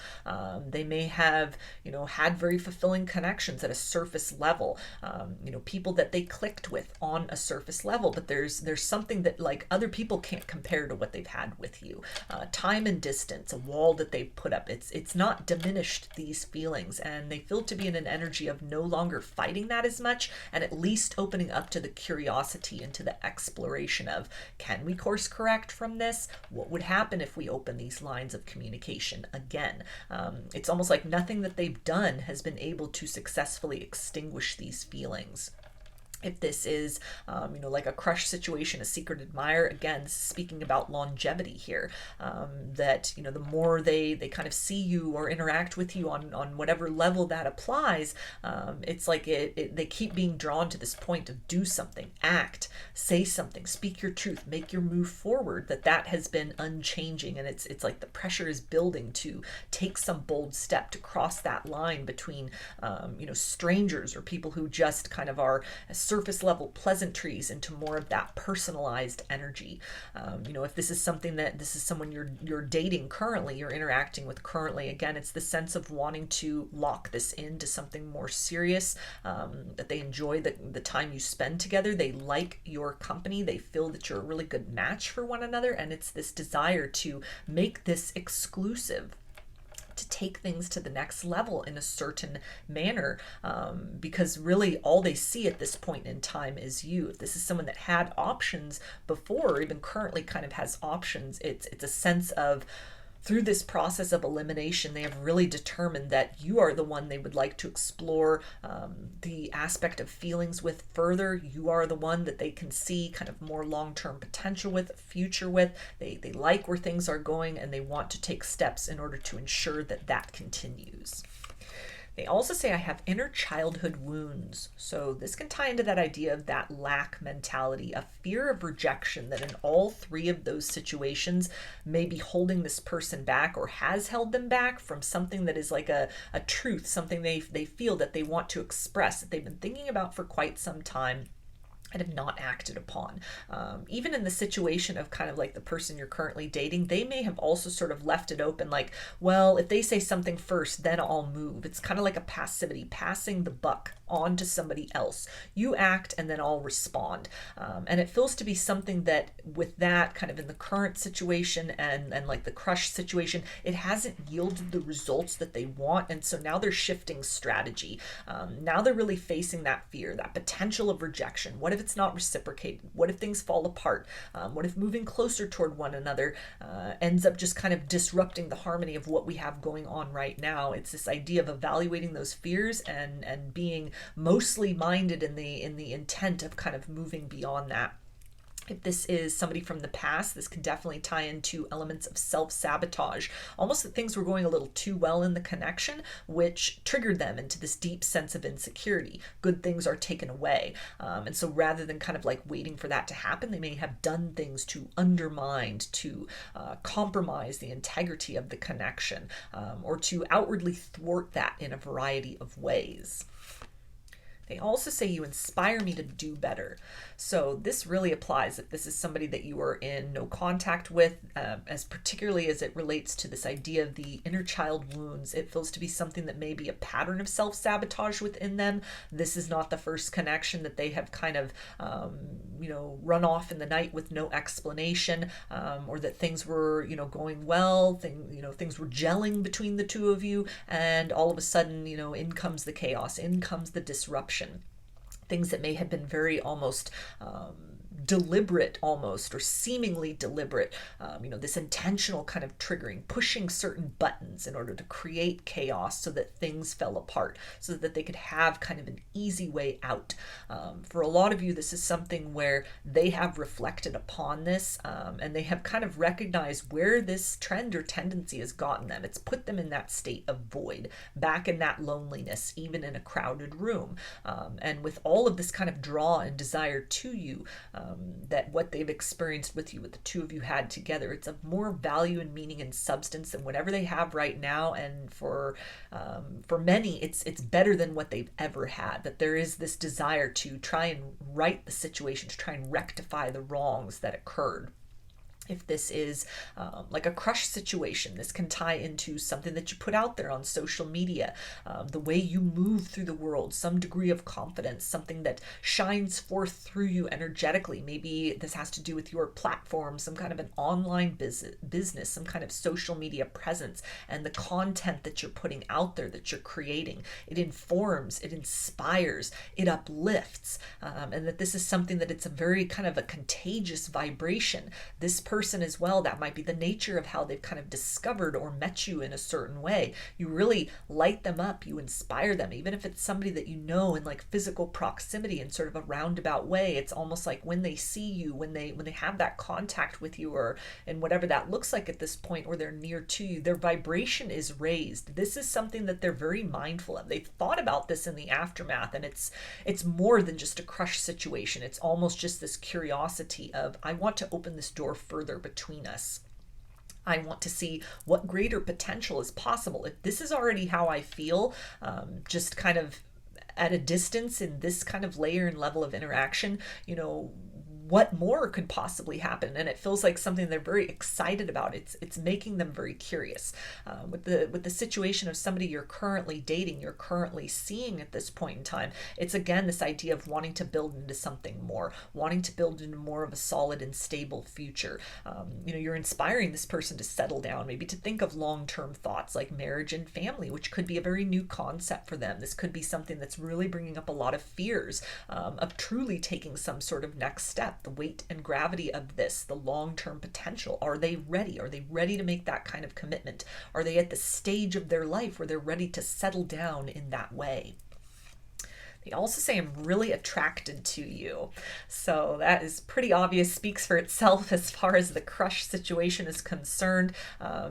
They may have, had very fulfilling connections at a surface level, people that they clicked with on a surface level, but there's something that like other people can't compare to what they've had with you. Time and distance, a wall that they've put up, it's not diminished these feelings, and they feel to be in an energy of no longer fighting that as much, and at least opening up to the curiosity and to the exploration of, can we course correct from this? What would happen if we open these lines of communication again? It's almost like nothing that they've done has been able to successfully extinguish these feelings. If this is, like a crush situation, a secret admirer, again, this is speaking about longevity here, that, the more they kind of see you or interact with you on whatever level that applies, it's like they keep being drawn to this point of do something, act, say something, speak your truth, make your move forward, that has been unchanging. And it's like the pressure is building to take some bold step to cross that line between, strangers or people who just kind of are surface level pleasantries into more of that personalized energy. If this is someone you're dating currently, you're interacting with currently, again, it's the sense of wanting to lock this into something more serious, that they enjoy the time you spend together. They like your company. They feel that you're a really good match for one another. And it's this desire to make this exclusive, to take things to the next level in a certain manner, because really all they see at this point in time is you. If this is someone that had options before, or even currently kind of has options, it's a sense of, through this process of elimination, they have really determined that you are the one they would like to explore the aspect of feelings with further. You are the one that they can see kind of more long-term potential with, future with. They like where things are going, and they want to take steps in order to ensure that continues. They also say, I have inner childhood wounds. So this can tie into that idea of that lack mentality, a fear of rejection that in all three of those situations may be holding this person back, or has held them back from something that is like a truth, something they feel that they want to express, that they've been thinking about for quite some time. and have not acted upon. Even in the situation of kind of like the person you're currently dating, they may have also sort of left it open like, well, if they say something first, then I'll move. It's kind of like a passivity, passing the buck on to somebody else. You act and then I'll respond. And it feels to be something that with that kind of in the current situation and like the crush situation, it hasn't yielded the results that they want. And so now they're shifting strategy. Now they're really facing that fear, that potential of rejection. What if it's not reciprocated? What if things fall apart? What if moving closer toward one another ends up just kind of disrupting the harmony of what we have going on right now? It's this idea of evaluating those fears and being mostly minded in the intent of kind of moving beyond that. If this is somebody from the past, this could definitely tie into elements of self-sabotage, almost that things were going a little too well in the connection, which triggered them into this deep sense of insecurity. Good things are taken away. And so rather than kind of like waiting for that to happen, they may have done things to undermine, to compromise the integrity of the connection, or to outwardly thwart that in a variety of ways. They also say you inspire me to do better. So this really applies if this is somebody that you are in no contact with, as particularly as it relates to this idea of the inner child wounds. It feels to be something that may be a pattern of self-sabotage within them. This is not the first connection that they have kind of, run off in the night with no explanation, or that things were, going well, things were gelling between the two of you, and all of a sudden, in comes the chaos, in comes the disruption. Things that may have been very almost deliberate almost, or seemingly deliberate, this intentional kind of triggering, pushing certain buttons in order to create chaos so that things fell apart, so that they could have kind of an easy way out. For a lot of you, this is something where they have reflected upon this, and they have kind of recognized where this trend or tendency has gotten them. It's put them in that state of void, back in that loneliness, even in a crowded room. And with all of this kind of draw and desire to you, that what they've experienced with you, what the two of you had together, it's of more value and meaning and substance than whatever they have right now. And for many, it's better than what they've ever had. That there is this desire to try and right the situation, to try and rectify the wrongs that occurred. If this is like a crush situation, this can tie into something that you put out there on social media, the way you move through the world, some degree of confidence, something that shines forth through you energetically. Maybe this has to do with your platform, some kind of an online business, some kind of social media presence, and the content that you're putting out there, that you're creating. It informs, it inspires, it uplifts, and that this is something that it's a very kind of a contagious vibration. This person as well, that might be the nature of how they've kind of discovered or met you in a certain way. You really light them up, you inspire them, even if it's somebody that you know in like physical proximity in sort of a roundabout way. It's almost like when they see you, when they have that contact with you, or in whatever that looks like at this point, or they're near to you, their vibration is raised. This is something that they're very mindful of. They've thought about this in the aftermath, and it's more than just a crush situation. It's almost just this curiosity of, I want to open this door further between us. I want to see what greater potential is possible. If this is already how I feel, just kind of at a distance in this kind of layer and level of interaction, what more could possibly happen? And it feels like something they're very excited about. It's making them very curious. With the situation of somebody you're currently dating, you're currently seeing at this point in time, it's again this idea of wanting to build into something more, wanting to build into more of a solid and stable future. You're inspiring this person to settle down, maybe to think of long-term thoughts like marriage and family, which could be a very new concept for them. This could be something that's really bringing up a lot of fears of truly taking some sort of next step. The weight and gravity of this, the long-term potential. Are they ready? Are they ready to make that kind of commitment? Are they at the stage of their life where they're ready to settle down in that way? They also say, I'm really attracted to you. So that is pretty obvious, speaks for itself as far as the crush situation is concerned.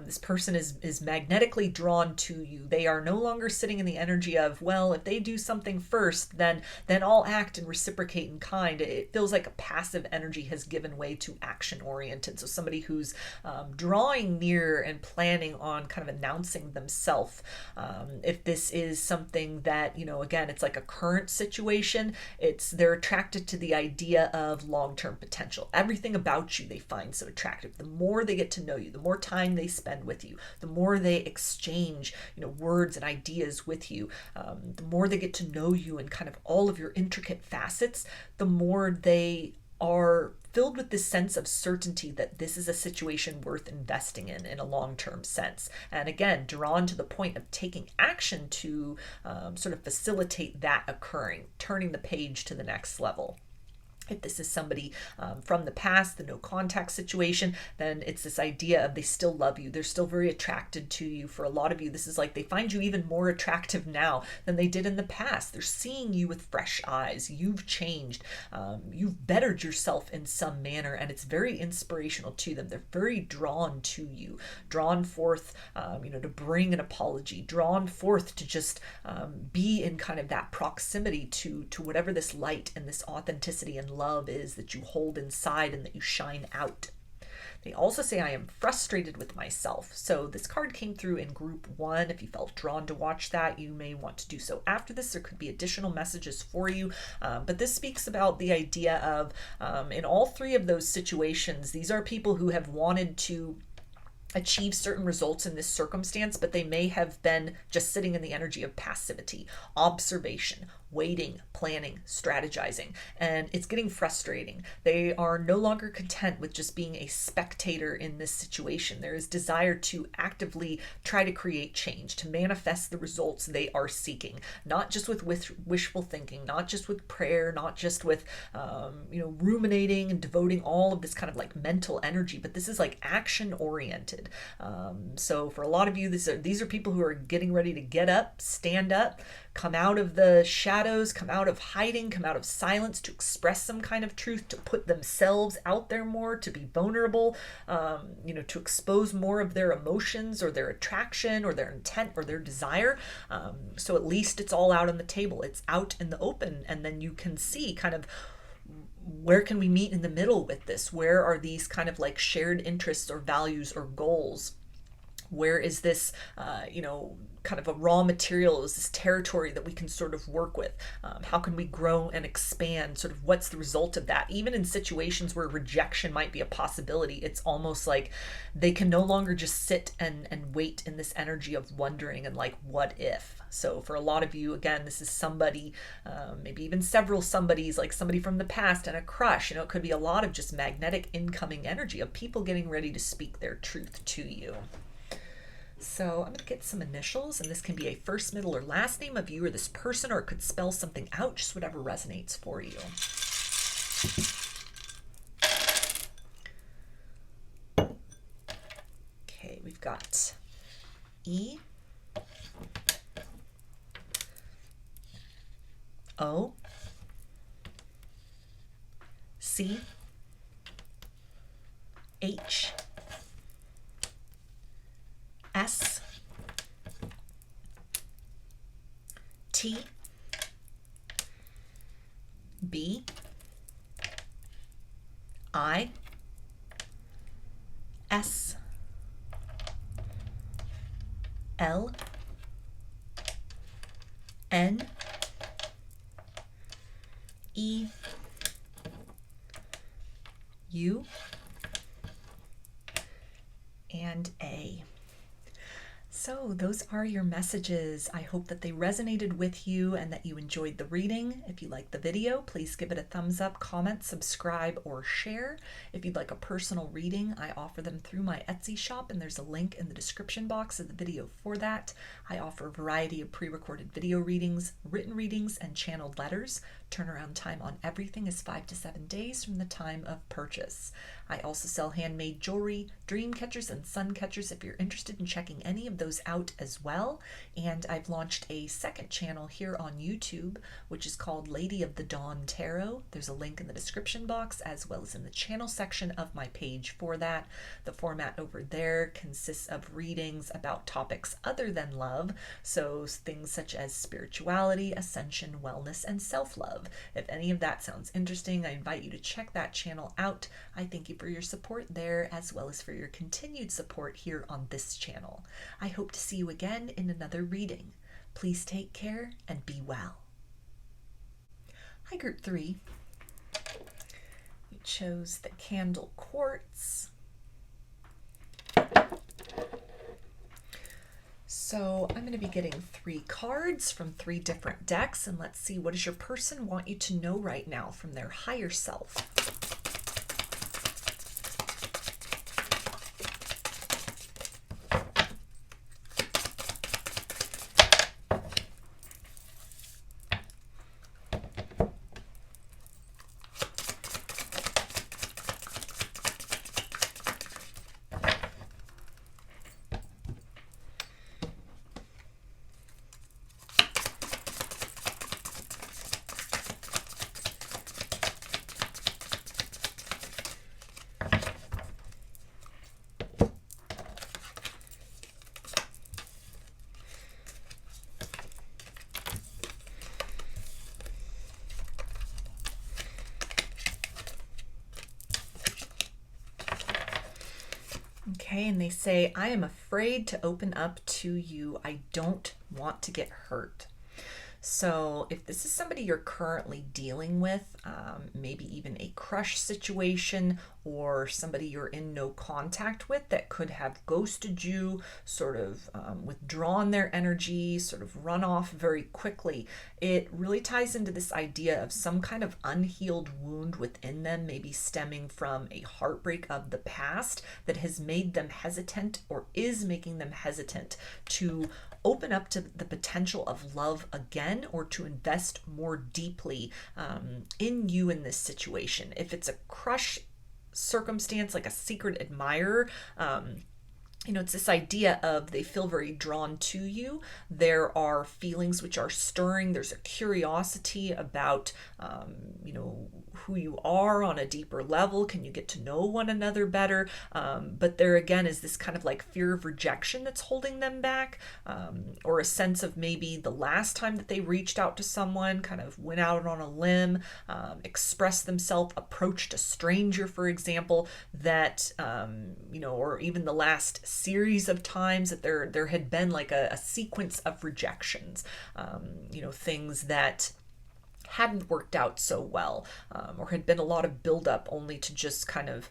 This person is magnetically drawn to you. They are no longer sitting in the energy of, well, if they do something first, then I'll act and reciprocate in kind. It feels like a passive energy has given way to action-oriented. So somebody who's drawing near and planning on kind of announcing themselves. If this is something that, again, it's like a current current situation, they're attracted to the idea of long-term potential. Everything about you they find so attractive. The more they get to know you, the more time they spend with you, the more they exchange, words and ideas with you, the more they get to know you and kind of all of your intricate facets, the more they are filled with this sense of certainty that this is a situation worth investing in a long-term sense. And again, drawn to the point of taking action to sort of facilitate that occurring, turning the page to the next level. If this is somebody from the past, the no contact situation, then it's this idea of they still love you. They're still very attracted to you. For a lot of you, this is like they find you even more attractive now than they did in the past. They're seeing you with fresh eyes. You've changed. You've bettered yourself in some manner, and it's very inspirational to them. They're very drawn to you, drawn forth, to bring an apology, drawn forth to just be in kind of that proximity to whatever this light and this authenticity and love is that you hold inside and that you shine out. They also say, I am frustrated with myself. So this card came through in group 1. If you felt drawn to watch that, you may want to do so after this. There could be additional messages for you. But this speaks about the idea of, in all 3 of those situations, these are people who have wanted to achieve certain results in this circumstance, but they may have been just sitting in the energy of passivity, observation, waiting, planning, strategizing, and it's getting frustrating. They are no longer content with just being a spectator in this situation. There is desire to actively try to create change, to manifest the results they are seeking, not just with wishful thinking, not just with prayer, not just with ruminating and devoting all of this kind of like mental energy, but this is like action oriented. So for a lot of you, these are people who are getting ready to get up, stand up, come out of the shadows, come out of hiding, come out of silence to express some kind of truth, to put themselves out there more, to be vulnerable, to expose more of their emotions or their attraction or their intent or their desire. So at least it's all out on the table. It's out in the open, and then you can see kind of where can we meet in the middle with this? Where are these kind of like shared interests or values or goals? Where is this, kind of a raw material, is this territory that we can sort of work with? How can we grow and expand? Sort of what's the result of that? Even in situations where rejection might be a possibility, it's almost like they can no longer just sit and wait in this energy of wondering and like, what if? So for a lot of you, again, this is somebody, maybe even several somebodies, like somebody from the past and a crush. It could be a lot of just magnetic incoming energy of people getting ready to speak their truth to you. So I'm going to get some initials, and this can be a first, middle, or last name of you or this person, or it could spell something out, just whatever resonates for you. Okay, we've got E, O, C, H, S, T, B, I, S, L, N, E, U, and A. So those are your messages. I hope that they resonated with you and that you enjoyed the reading. If you liked the video, please give it a thumbs up, comment, subscribe, or share. If you'd like a personal reading, I offer them through my Etsy shop, and there's a link in the description box of the video for that. I offer a variety of pre-recorded video readings, written readings, and channeled letters. Turnaround time on everything is 5 to 7 days from the time of purchase. I also sell handmade jewelry, dream catchers, and sun catchers if you're interested in checking any of those out as well. And I've launched a second channel here on YouTube, which is called Lady of the Dawn Tarot. There's a link in the description box as well as in the channel section of my page for that. The format over there consists of readings about topics other than love, so things such as spirituality, ascension, wellness, and self-love. If any of that sounds interesting, I invite you to check that channel out. I thank you for your support there, as well as for your continued support here on this channel. I hope to see you again in another reading. Please take care and be well. Hi, Group 3. We chose the candle Quartz. So I'm going to be getting 3 cards from 3 different decks, and let's see, what does your person want you to know right now from their higher self? Okay, and they say, I am afraid to open up to you. I don't want to get hurt. So if this is somebody you're currently dealing with, maybe even a crush situation, or somebody you're in no contact with that could have ghosted you, sort of withdrawn their energy, sort of run off very quickly, it really ties into this idea of some kind of unhealed wound within them, maybe stemming from a heartbreak of the past that has made them hesitant, or is making them hesitant to open up to the potential of love again, or to invest more deeply in you in this situation. If it's a crush circumstance, like a secret admirer, it's this idea of they feel very drawn to you. There are feelings which are stirring. There's a curiosity about, who you are on a deeper level. Can you get to know one another better? But there again is this kind of like fear of rejection that's holding them back, or a sense of maybe the last time that they reached out to someone, kind of went out on a limb, expressed themselves, approached a stranger, for example, that, or even the last series of times that there had been like a sequence of rejections, things that hadn't worked out so well, or had been a lot of buildup only to just kind of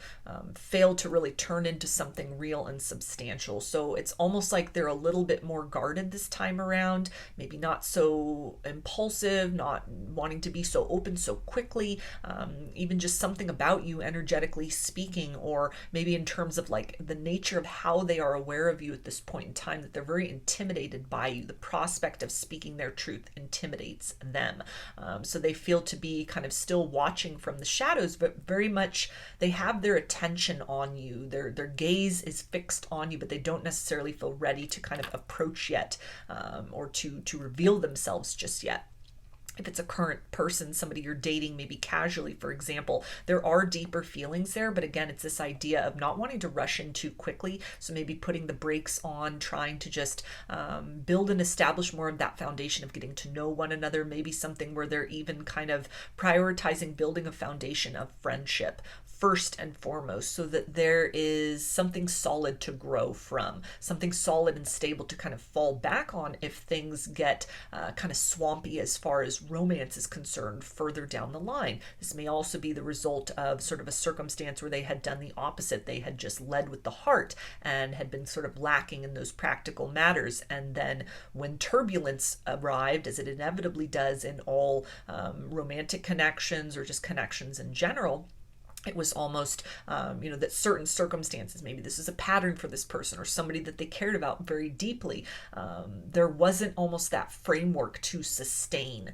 fail to really turn into something real and substantial. So it's almost like they're a little bit more guarded this time around, maybe not so impulsive, not wanting to be so open so quickly, even just something about you energetically speaking, or maybe in terms of like the nature of how they are aware of you at this point in time, that they're very intimidated by you. The prospect of speaking their truth intimidates them. So they feel to be kind of still watching from the shadows, but very much they have their attention on you. Their gaze is fixed on you, but they don't necessarily feel ready to kind of approach yet, or to reveal themselves just yet. If it's a current person, somebody you're dating, maybe casually, for example, there are deeper feelings there. But again, it's this idea of not wanting to rush in too quickly. So maybe putting the brakes on, trying to just build and establish more of that foundation of getting to know one another. Maybe something where they're even kind of prioritizing building a foundation of friendship first and foremost, so that there is something solid to grow from, something solid and stable to kind of fall back on if things get kind of swampy as far as romance is concerned further down the line. This may also be the result of sort of a circumstance where they had done the opposite. They had just led with the heart and had been sort of lacking in those practical matters. And then when turbulence arrived, as it inevitably does in all romantic connections or just connections in general, it was almost, that certain circumstances, maybe this is a pattern for this person or somebody that they cared about very deeply, there wasn't almost that framework to sustain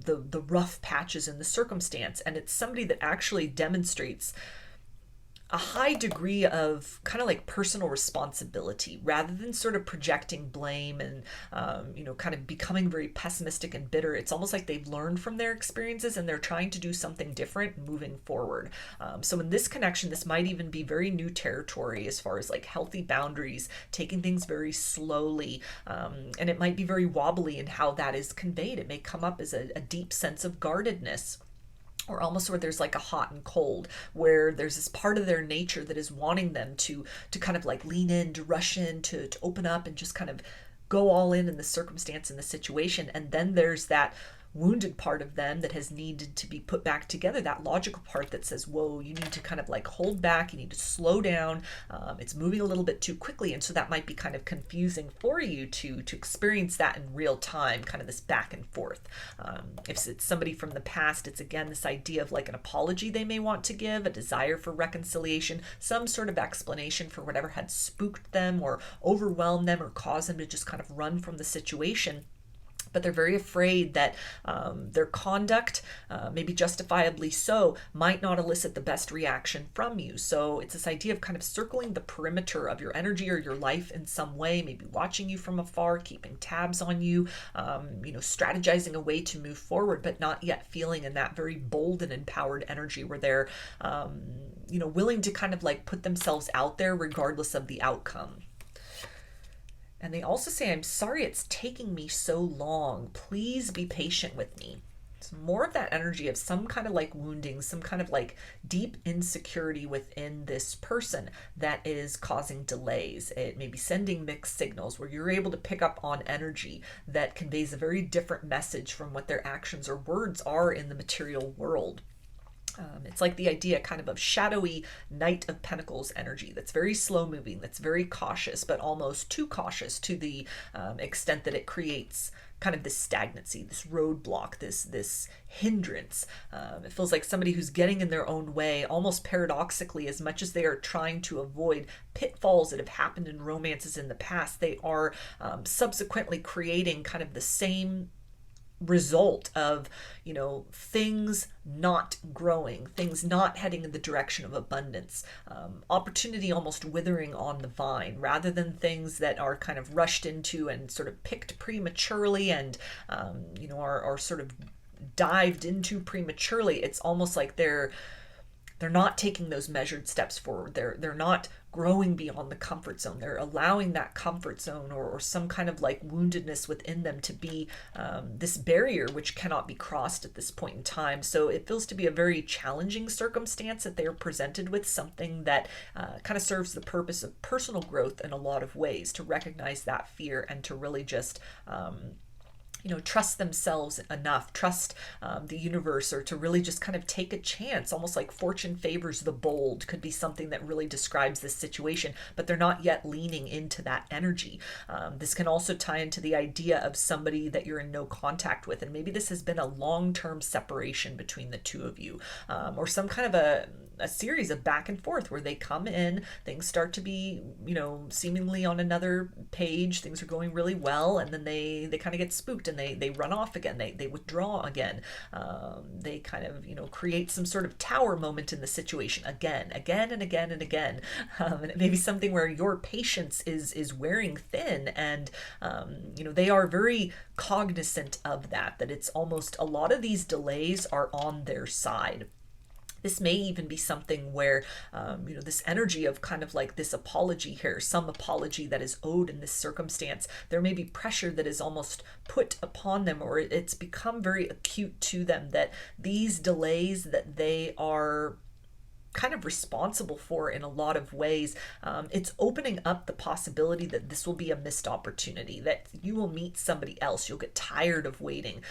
the rough patches in the circumstance. And it's somebody that actually demonstrates a high degree of kind of like personal responsibility, rather than sort of projecting blame and, kind of becoming very pessimistic and bitter. It's almost like they've learned from their experiences and they're trying to do something different moving forward. So in this connection, this might even be very new territory as far as like healthy boundaries, taking things very slowly. And it might be very wobbly in how that is conveyed. It may come up as a deep sense of guardedness, or almost where there's like a hot and cold, where there's this part of their nature that is wanting them to kind of like lean in, to rush in, to open up and just kind of go all in the circumstance and the situation. And then there's that wounded part of them that has needed to be put back together, that logical part that says, whoa, you need to kind of like hold back, you need to slow down, it's moving a little bit too quickly. And so that might be kind of confusing for you to experience that in real time, kind of this back and forth. If it's somebody from the past, it's again this idea of like an apology they may want to give, a desire for reconciliation, some sort of explanation for whatever had spooked them or overwhelmed them or caused them to just kind of run from the situation. But they're very afraid that their conduct, maybe justifiably so, might not elicit the best reaction from you. So it's this idea of kind of circling the perimeter of your energy or your life in some way, maybe watching you from afar, keeping tabs on you, strategizing a way to move forward, but not yet feeling in that very bold and empowered energy where they're, willing to kind of like put themselves out there regardless of the outcome. And they also say, I'm sorry it's taking me so long. Please be patient with me. It's more of that energy of some kind of like wounding, some kind of like deep insecurity within this person that is causing delays. It may be sending mixed signals where you're able to pick up on energy that conveys a very different message from what their actions or words are in the material world. It's like the idea kind of shadowy Knight of Pentacles energy that's very slow moving, that's very cautious, but almost too cautious to the extent that it creates kind of this stagnancy, this roadblock, this hindrance. It feels like somebody who's getting in their own way, almost paradoxically, as much as they are trying to avoid pitfalls that have happened in romances in the past, they are subsequently creating kind of the same result of things not growing, things not heading in the direction of abundance, opportunity almost withering on the vine, rather than things that are kind of rushed into and sort of picked prematurely and are sort of dived into prematurely. It's almost like they're not taking those measured steps forward. They're not growing beyond the comfort zone. They're allowing that comfort zone or some kind of like woundedness within them to be this barrier which cannot be crossed at this point in time. So it feels to be a very challenging circumstance that they are presented with, something that kind of serves the purpose of personal growth in a lot of ways, to recognize that fear and to really just trust themselves enough, trust the universe, or to really just kind of take a chance, almost like fortune favors the bold could be something that really describes this situation, but they're not yet leaning into that energy. This can also tie into the idea of somebody that you're in no contact with, and maybe this has been a long-term separation between the two of you, or some kind of a series of back and forth where they come in, things start to be, seemingly on another page, things are going really well, and then they kind of get spooked and they run off again, they withdraw again, they kind of, create some sort of tower moment in the situation again and again and again. And it may be something where your patience is wearing thin, and, they are very cognizant of that it's almost a lot of these delays are on their side. This may even be something where, this energy of kind of like this apology here, some apology that is owed in this circumstance, there may be pressure that is almost put upon them, or it's become very acute to them that these delays that they are kind of responsible for in a lot of ways, it's opening up the possibility that this will be a missed opportunity, that you will meet somebody else, you'll get tired of waiting.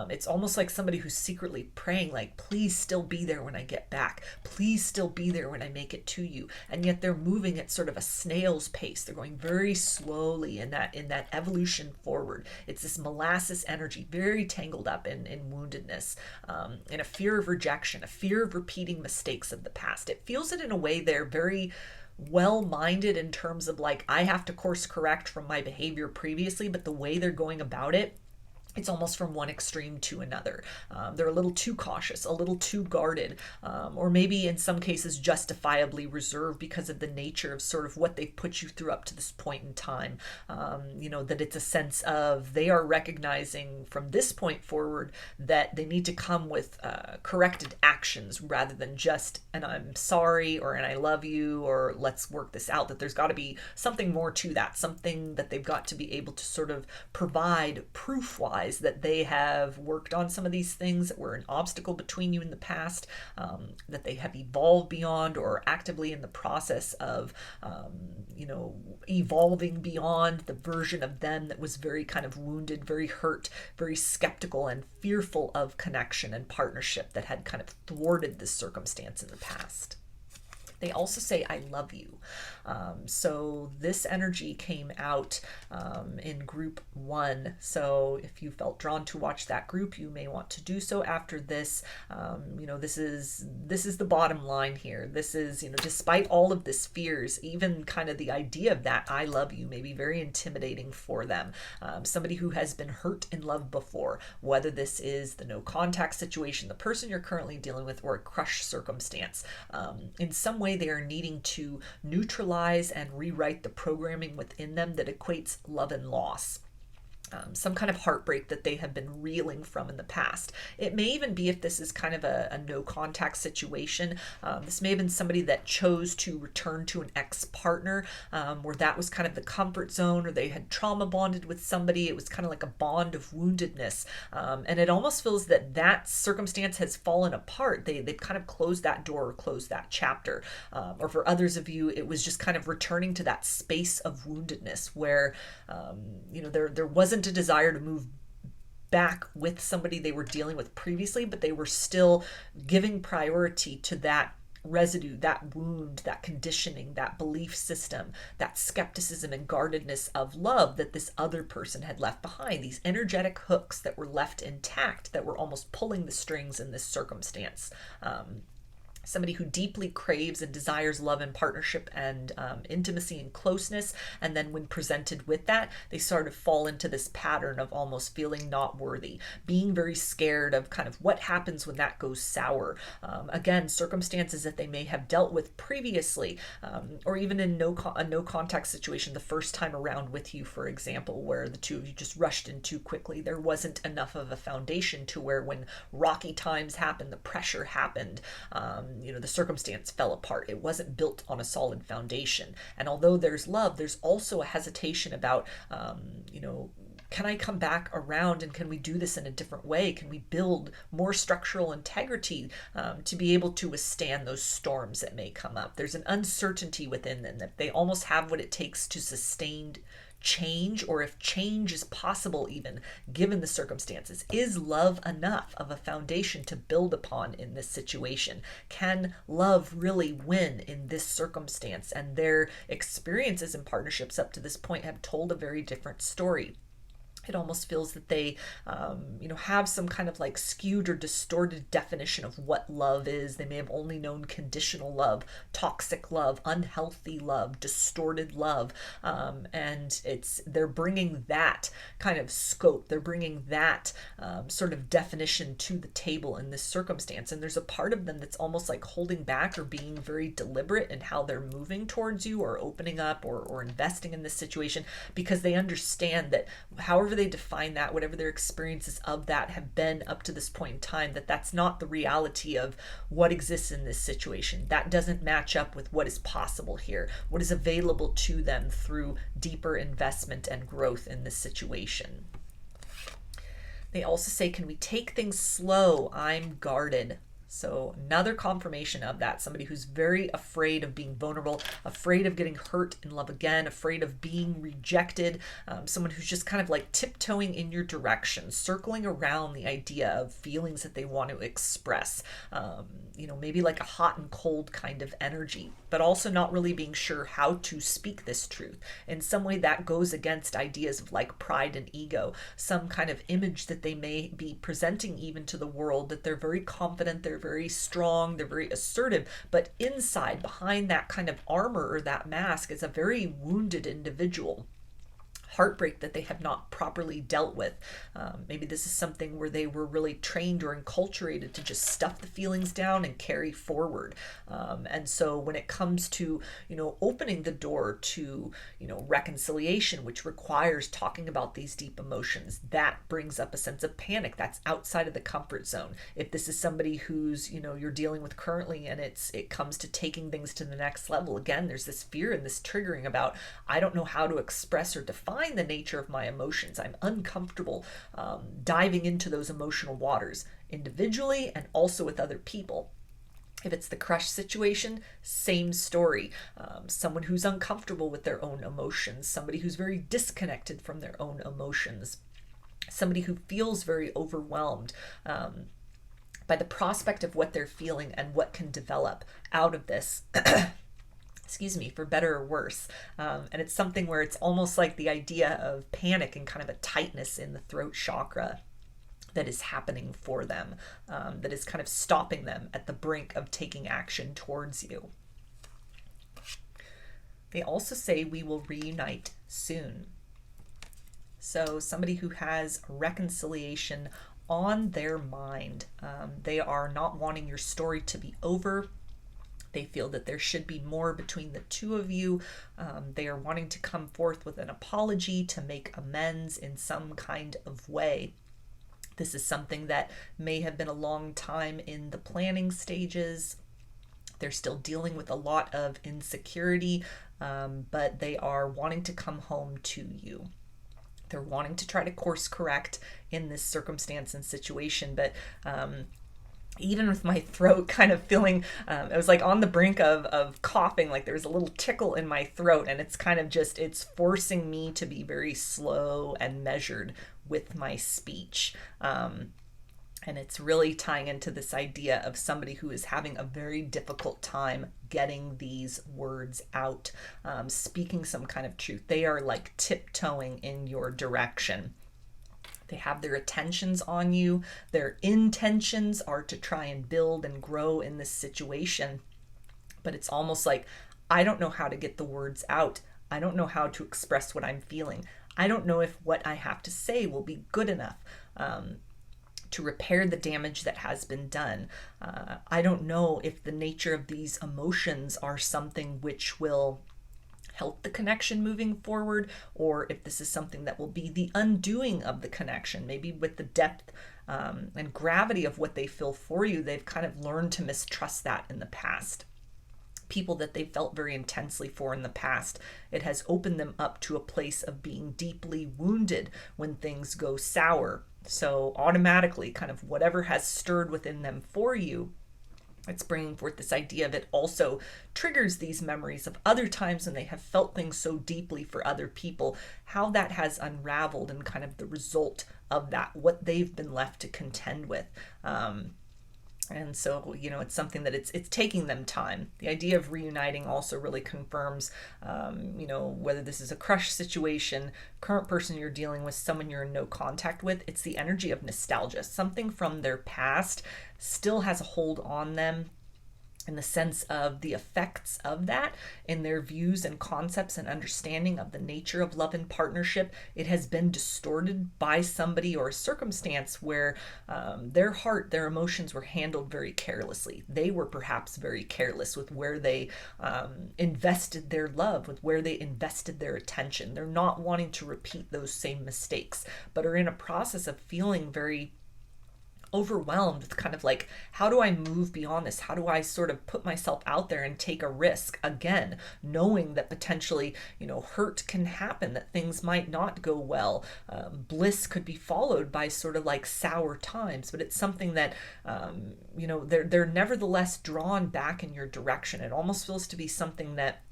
It's almost like somebody who's secretly praying, like, please still be there when I get back, please still be there when I make it to you, and yet they're moving at sort of a snail's pace. They're going very slowly in that evolution forward. It's this molasses energy, very tangled up in woundedness, in a fear of rejection, a fear of repeating mistakes of the past. It feels it in a way they're very well-minded in terms of like, I have to course correct from my behavior previously, but the way they're going about it, it's almost from one extreme to another. They're a little too cautious, a little too guarded, or maybe in some cases justifiably reserved because of the nature of sort of what they've put you through up to this point in time. That it's a sense of they are recognizing from this point forward that they need to come with corrected actions rather than just an I'm sorry or an I love you or let's work this out, that there's got to be something more to that, something that they've got to be able to sort of provide proof-wise realize that they have worked on some of these things that were an obstacle between you in the past, that they have evolved beyond or are actively in the process of, evolving beyond the version of them that was very kind of wounded, very hurt, very skeptical and fearful of connection and partnership that had kind of thwarted this circumstance in the past. They also say, I love you. So this energy came out in group 1. So if you felt drawn to watch that group, you may want to do so after this. This is the bottom line here. This is, despite all of this fears, even kind of the idea of that I love you may be very intimidating for them. Somebody who has been hurt in love before, whether this is the no contact situation, the person you're currently dealing with, or a crushed circumstance, in some way they are needing to neutralize and rewrite the programming within them that equates love and loss. Some kind of heartbreak that they have been reeling from in the past. It may even be, if this is kind of a no contact situation, this may have been somebody that chose to return to an ex-partner, where that was kind of the comfort zone, or they had trauma bonded with somebody. It was kind of like a bond of woundedness. And it almost feels that that circumstance has fallen apart. They've kind of closed that door or closed that chapter. Or for others of you, it was just kind of returning to that space of woundedness where, there wasn't a desire to move back with somebody they were dealing with previously, but they were still giving priority to that residue, that wound, that conditioning, that belief system, that skepticism and guardedness of love that this other person had left behind, these energetic hooks that were left intact, that were almost pulling the strings in this circumstance. Somebody who deeply craves and desires love and partnership and intimacy and closeness. And then when presented with that, they sort of fall into this pattern of almost feeling not worthy, being very scared of kind of what happens when that goes sour. Again, circumstances that they may have dealt with previously, or even in a no contact situation the first time around with you, for example, where the two of you just rushed in too quickly. There wasn't enough of a foundation to where when rocky times happened, the pressure happened, the circumstance fell apart. It wasn't built on a solid foundation. And although there's love, there's also a hesitation about, can I come back around and can we do this in a different way? Can we build more structural integrity to be able to withstand those storms that may come up? There's an uncertainty within them that they almost have what it takes to sustain change, or if change is possible even given the circumstances. Is love enough of a foundation to build upon in this situation? Can love really win in this circumstance? And their experiences in partnerships up to this point have told a very different story. It almost feels that they, have some kind of like skewed or distorted definition of what love is. They may have only known conditional love, toxic love, unhealthy love, distorted love. And they're bringing that kind of scope. They're bringing that sort of definition to the table in this circumstance. And there's a part of them that's almost like holding back or being very deliberate in how they're moving towards you or opening up or investing in this situation, because they understand that however they define that, whatever their experiences of that have been up to this point in time, that's not the reality of what exists in this situation. That doesn't match up with what is possible here, what is available to them through deeper investment and growth in this situation. They also say, can we take things slow? I'm guarded. So another confirmation of that, somebody who's very afraid of being vulnerable, afraid of getting hurt in love again, afraid of being rejected, someone who's just kind of like tiptoeing in your direction, circling around the idea of feelings that they want to express, maybe like a hot and cold kind of energy, but also not really being sure how to speak this truth. In some way that goes against ideas of like pride and ego, some kind of image that they may be presenting even to the world, that they're very confident, they're very strong, they're very assertive, but inside, behind that kind of armor or that mask, is a very wounded individual. Heartbreak that they have not properly dealt with. Maybe this is something where they were really trained or enculturated to just stuff the feelings down and carry forward. And so when it comes to, opening the door to, reconciliation, which requires talking about these deep emotions, that brings up a sense of panic. That's outside of the comfort zone. If this is somebody who's, you're dealing with currently, and it comes to taking things to the next level, again, there's this fear and this triggering about, I don't know how to express or define define the nature of my emotions. I'm uncomfortable diving into those emotional waters individually and also with other people. If it's the crush situation, same story. Someone who's uncomfortable with their own emotions, somebody who's very disconnected from their own emotions, somebody who feels very overwhelmed by the prospect of what they're feeling and what can develop out of this. Excuse me, for better or worse. And it's something where it's almost like the idea of panic and kind of a tightness in the throat chakra that is happening for them, that is kind of stopping them at the brink of taking action towards you. They also say we will reunite soon. So somebody who has reconciliation on their mind. They are not wanting your story to be over. They feel that there should be more between the two of you. They are wanting to come forth with an apology to make amends in some kind of way. This is something that may have been a long time in the planning stages. They're still dealing with a lot of insecurity, but they are wanting to come home to you. They're wanting to try to course correct in this circumstance and situation, but even with my throat kind of feeling, I was like on the brink of coughing, like there was a little tickle in my throat, and it's kind of just, it's forcing me to be very slow and measured with my speech. And it's really tying into this idea of somebody who is having a very difficult time getting these words out, speaking some kind of truth. They are like tiptoeing in your direction. They have their attentions on you. Their intentions are to try and build and grow in this situation. But it's almost like, I don't know how to get the words out. I don't know how to express what I'm feeling. I don't know if what I have to say will be good enough to repair the damage that has been done. I don't know if the nature of these emotions are something which will help the connection moving forward, or if this is something that will be the undoing of the connection. Maybe with the depth and gravity of what they feel for you, they've kind of learned to mistrust that in the past. People that they felt very intensely for in the past, it has opened them up to a place of being deeply wounded when things go sour. So automatically, kind of whatever has stirred within them for you, it's bringing forth this idea of it also triggers these memories of other times when they have felt things so deeply for other people, how that has unraveled and kind of the result of that, what they've been left to contend with. And so, it's something that it's taking them time. The idea of reuniting also really confirms, whether this is a crush situation, current person you're dealing with, someone you're in no contact with, it's the energy of nostalgia. Something from their past still has a hold on them, in the sense of the effects of that in their views and concepts and understanding of the nature of love and partnership. It has been distorted by somebody or a circumstance where their heart, their emotions were handled very carelessly. They were perhaps very careless with where they invested their love, with where they invested their attention. They're not wanting to repeat those same mistakes, but are in a process of feeling very overwhelmed with kind of like, how do I move beyond this? How do I sort of put myself out there and take a risk again, knowing that potentially, hurt can happen, that things might not go well. Bliss could be followed by sort of like sour times, but it's something that, they're nevertheless drawn back in your direction. It almost feels to be something that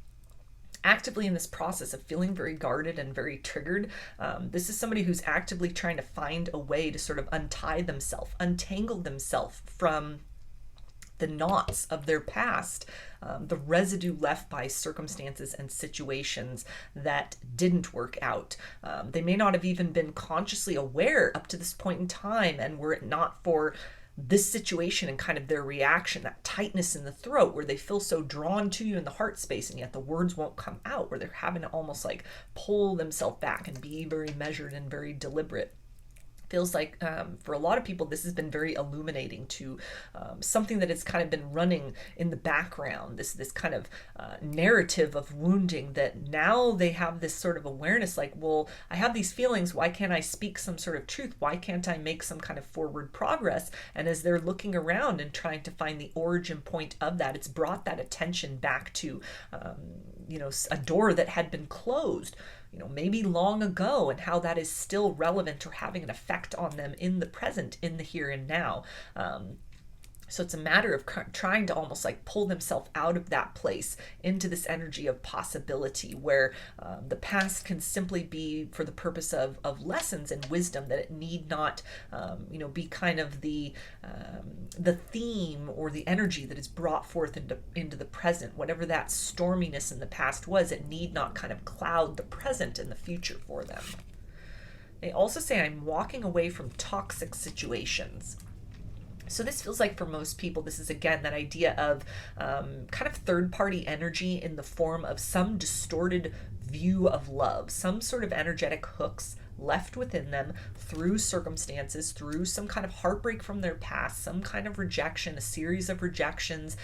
actively in this process of feeling very guarded and very triggered. This is somebody who's actively trying to find a way to sort of untangle themselves from the knots of their past, the residue left by circumstances and situations that didn't work out. They may not have even been consciously aware up to this point in time, and were it not for this situation and kind of their reaction, that tightness in the throat where they feel so drawn to you in the heart space, and yet the words won't come out, where they're having to almost like pull themselves back and be very measured and very deliberate. Feels like for a lot of people, this has been very illuminating to something that has kind of been running in the background, this kind of narrative of wounding, that now they have this sort of awareness like, well, I have these feelings, why can't I speak some sort of truth? Why can't I make some kind of forward progress? And as they're looking around and trying to find the origin point of that, it's brought that attention back to, a door that had been closed. maybe long ago, and how that is still relevant or having an effect on them in the present, in the here and now. So it's a matter of trying to almost like pull themselves out of that place into this energy of possibility, where the past can simply be for the purpose of lessons and wisdom, that it need not, be kind of the theme or the energy that is brought forth into the present. Whatever that storminess in the past was, it need not kind of cloud the present and the future for them. They also say, I'm walking away from toxic situations. So this feels like for most people, this is again that idea of kind of third-party energy in the form of some distorted view of love, some sort of energetic hooks left within them through circumstances, through some kind of heartbreak from their past, some kind of rejection, a series of rejections,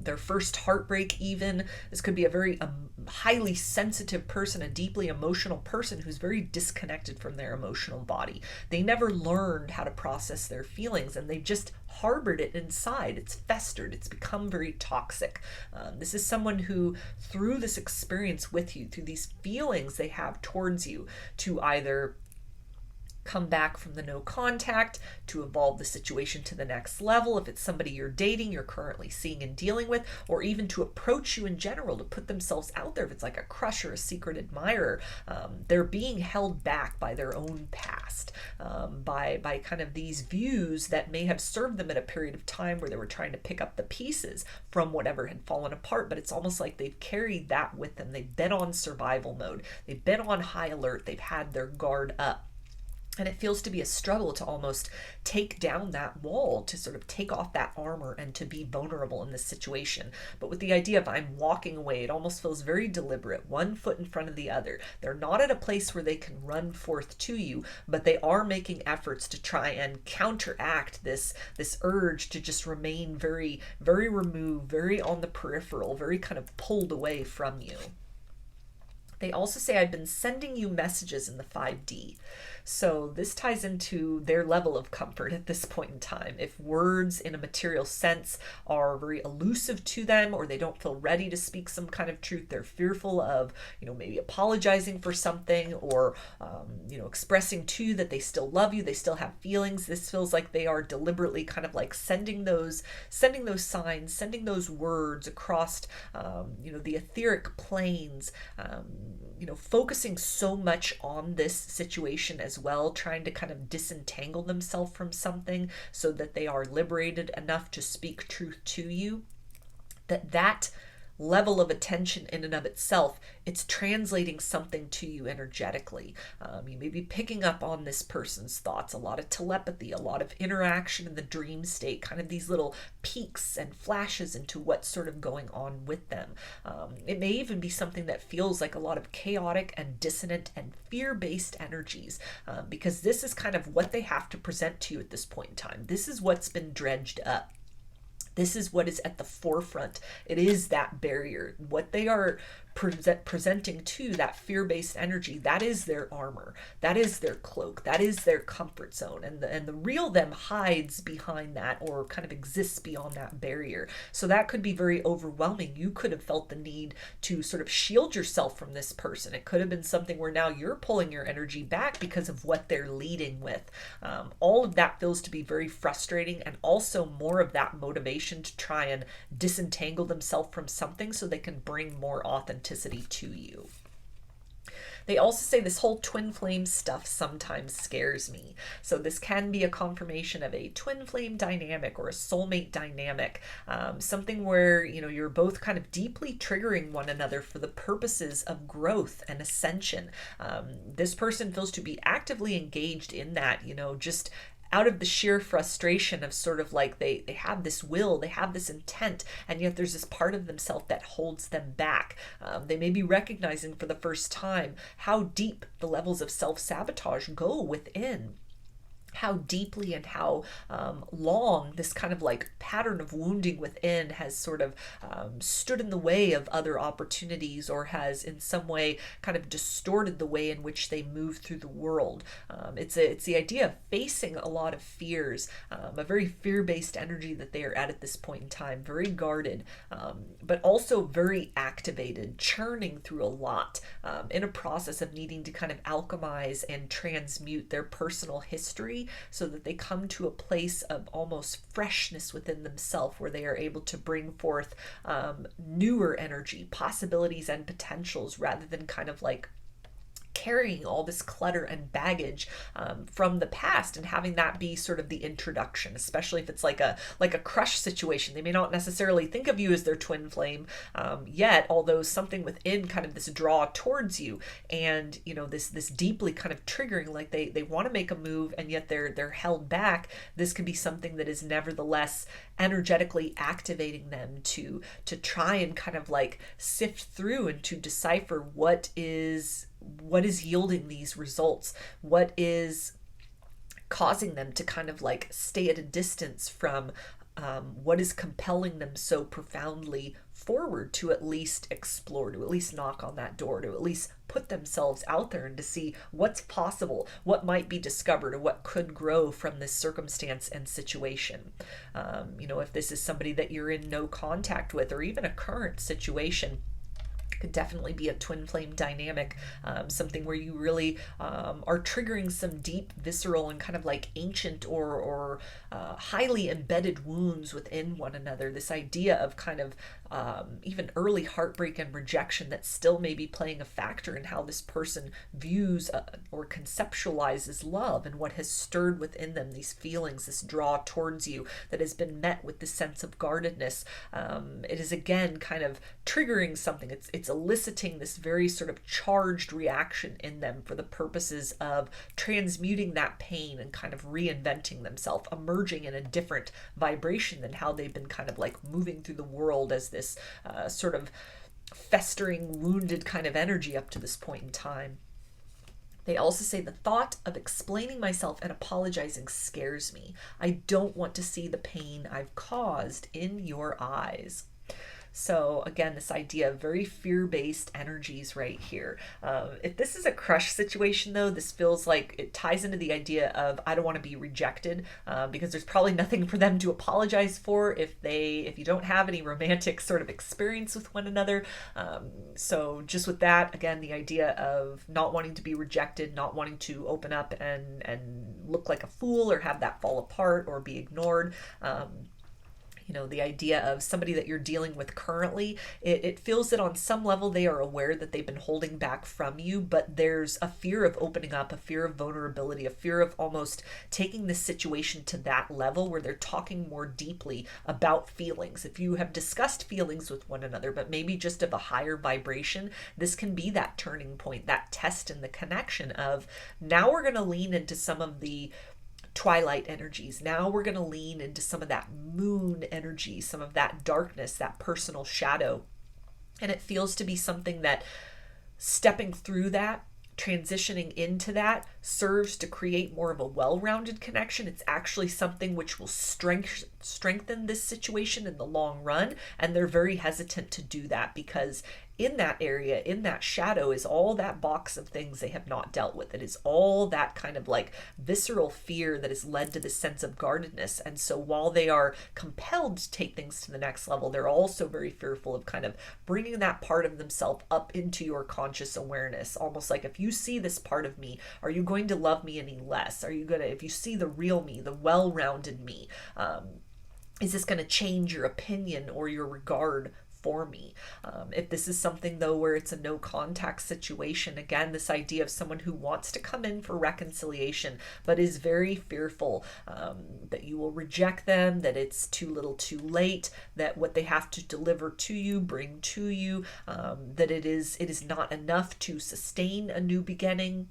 their first heartbreak even. This could be a very highly sensitive person, a deeply emotional person who's very disconnected from their emotional body. They never learned how to process their feelings, and they've just harbored it inside. It's festered. It's become very toxic. This is someone who, through this experience with you, through these feelings they have towards you, to either come back from the no contact, to evolve the situation to the next level, if it's somebody you're dating, you're currently seeing and dealing with, or even to approach you in general, to put themselves out there, if it's like a crush or a secret admirer. They're being held back by their own past, by kind of these views that may have served them at a period of time where they were trying to pick up the pieces from whatever had fallen apart. But it's almost like they've carried that with them. They've been on survival mode. They've been on high alert. They've had their guard up. And it feels to be a struggle to almost take down that wall, to sort of take off that armor and to be vulnerable in this situation. But with the idea of I'm walking away, it almost feels very deliberate, one foot in front of the other. They're not at a place where they can run forth to you, but they are making efforts to try and counteract this urge to just remain very, very removed, very on the peripheral, very kind of pulled away from you. They also say, I've been sending you messages in the 5D. So this ties into their level of comfort at this point in time. If words in a material sense are very elusive to them, or they don't feel ready to speak some kind of truth, they're fearful of, maybe apologizing for something, or, expressing to you that they still love you, they still have feelings. This feels like they are deliberately kind of like sending those signs, sending those words across, the etheric planes, focusing so much on this situation as well, trying to kind of disentangle themselves from something so that they are liberated enough to speak truth to you. That level of attention in and of itself, it's translating something to you energetically. You may be picking up on this person's thoughts, a lot of telepathy, a lot of interaction in the dream state, kind of these little peeks and flashes into what's sort of going on with them. It may even be something that feels like a lot of chaotic and dissonant and fear-based energies, because this is kind of what they have to present to you at this point in time. This is what's been dredged up. This is what is at the forefront. It is that barrier. What they are presenting to that fear-based energy, that is their armor. That is their cloak. That is their comfort zone. And the real them hides behind that, or kind of exists beyond that barrier. So that could be very overwhelming. You could have felt the need to sort of shield yourself from this person. It could have been something where now you're pulling your energy back because of what they're leading with. All of that feels to be very frustrating, and also more of that motivation to try and disentangle themselves from something so they can bring more authenticity to you. They also say this whole twin flame stuff sometimes scares me. So this can be a confirmation of a twin flame dynamic or a soulmate dynamic, something where, you're both kind of deeply triggering one another for the purposes of growth and ascension. This person feels to be actively engaged in that, just out of the sheer frustration of sort of like they have this will, they have this intent, and yet there's this part of themselves that holds them back. They may be recognizing for the first time how deep the levels of self-sabotage go within. how deeply and how long this kind of like pattern of wounding within has sort of stood in the way of other opportunities, or has in some way kind of distorted the way in which they move through the world. It's the idea of facing a lot of fears, a very fear-based energy that they are at this point in time, very guarded, but also very activated, churning through a lot, in a process of needing to kind of alchemize and transmute their personal history, so that they come to a place of almost freshness within themselves, where they are able to bring forth newer energy, possibilities, and potentials, rather than kind of like carrying all this clutter and baggage from the past, and having that be sort of the introduction, especially if it's like a crush situation. They may not necessarily think of you as their twin flame yet, although something within kind of this draw towards you, and you know, this deeply kind of triggering, like they want to make a move and yet they're held back. This could be something that is nevertheless energetically activating them to try and kind of like sift through and to decipher what is yielding these results, what is causing them to kind of like stay at a distance from what is compelling them so profoundly forward to at least explore, to at least knock on that door, to at least put themselves out there and to see what's possible, what might be discovered, or what could grow from this circumstance and situation. You know, if this is somebody that you're in no contact with, or even a current situation, could definitely be a twin flame dynamic, something where you really are triggering some deep, visceral, and kind of like ancient or highly embedded wounds within one another. This idea of kind of even early heartbreak and rejection that still may be playing a factor in how this person views or conceptualizes love, and what has stirred within them these feelings, this draw towards you that has been met with this sense of guardedness. It is again kind of triggering something. It's eliciting this very sort of charged reaction in them for the purposes of transmuting that pain and kind of reinventing themselves, emerging in a different vibration than how they've been kind of like moving through the world as this sort of festering, wounded kind of energy up to this point in time. They also say the thought of explaining myself and apologizing scares me. I don't want to see the pain I've caused in your eyes. So again, this idea of very fear-based energies right here. If this is a crush situation though, this feels like it ties into the idea of I don't want to be rejected, because there's probably nothing for them to apologize for if you don't have any romantic sort of experience with one another. So just with that, again, the idea of not wanting to be rejected, not wanting to open up and look like a fool, or have that fall apart or be ignored. You know, the idea of somebody that you're dealing with currently, it feels that on some level they are aware that they've been holding back from you, but there's a fear of opening up, a fear of vulnerability, a fear of almost taking this situation to that level where they're talking more deeply about feelings. If you have discussed feelings with one another, but maybe just of a higher vibration, this can be that turning point, that test in the connection of, now we're going to lean into some of the twilight energies. Now we're going to lean into some of that moon energy, some of that darkness, that personal shadow. And it feels to be something that stepping through that, transitioning into that, serves to create more of a well-rounded connection. It's actually something which will strengthen this situation in the long run. And they're very hesitant to do that, because in that area, in that shadow, is all that box of things they have not dealt with. It is all that kind of like visceral fear that has led to this sense of guardedness. And so while they are compelled to take things to the next level, they're also very fearful of kind of bringing that part of themselves up into your conscious awareness. Almost like, if you see this part of me, are you going to love me any less? Are you going to, if you see the real me, the well-rounded me, is this going to change your opinion or your regard for me? If this is something though where it's a no contact situation, again, this idea of someone who wants to come in for reconciliation but is very fearful that you will reject them, that it's too little too late, that what they have to deliver to you, bring to you, that it is not enough to sustain a new beginning.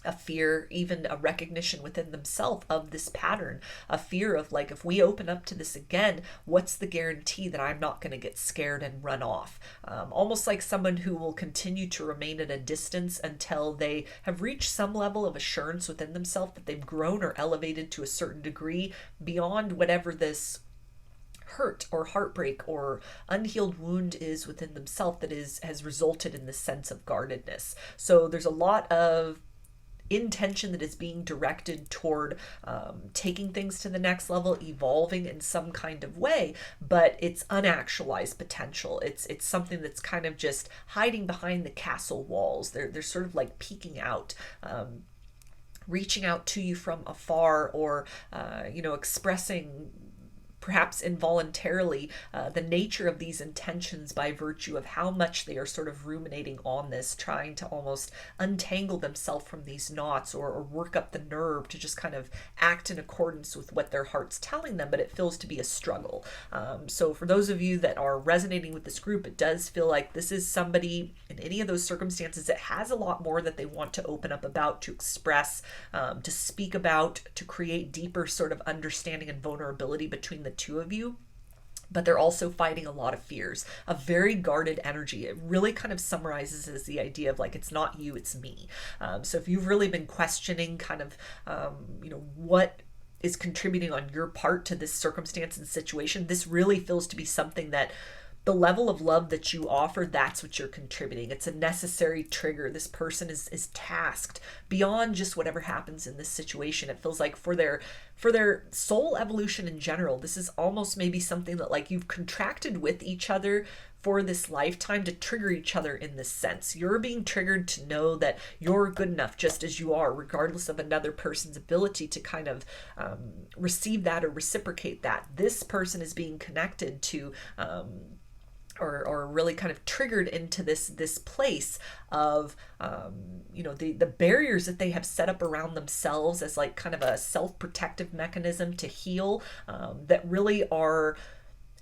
a fear, even a recognition within themselves of this pattern, a fear of like, if we open up to this again, what's the guarantee that I'm not going to get scared and run off? Almost like someone who will continue to remain at a distance until they have reached some level of assurance within themselves that they've grown or elevated to a certain degree beyond whatever this hurt or heartbreak or unhealed wound is within themselves that has resulted in this sense of guardedness. So there's a lot of intention that is being directed toward taking things to the next level, evolving in some kind of way, but it's unactualized potential. It's something that's kind of just hiding behind the castle walls. They're sort of like peeking out, reaching out to you from afar, or expressing perhaps involuntarily the nature of these intentions by virtue of how much they are sort of ruminating on this, trying to almost untangle themselves from these knots, or work up the nerve to just kind of act in accordance with what their heart's telling them, but it feels to be a struggle. So for those of you that are resonating with this group, it does feel like this is somebody in any of those circumstances that has a lot more that they want to open up about, to express, to speak about, to create deeper sort of understanding and vulnerability between the two of you. But they're also fighting a lot of fears, a very guarded energy. It really kind of summarizes as the idea of like, it's not you, it's me. So if you've really been questioning kind of, what is contributing on your part to this circumstance and situation, this really feels to be something that the level of love that you offer, that's what you're contributing. It's a necessary trigger. This person is tasked beyond just whatever happens in this situation. It feels like for their soul evolution in general, this is almost maybe something that like you've contracted with each other for this lifetime to trigger each other in this sense. You're being triggered to know that you're good enough just as you are, regardless of another person's ability to kind of receive that or reciprocate that. This person is being connected to or really kind of triggered into this place of the barriers that they have set up around themselves as like kind of a self-protective mechanism to heal, that really are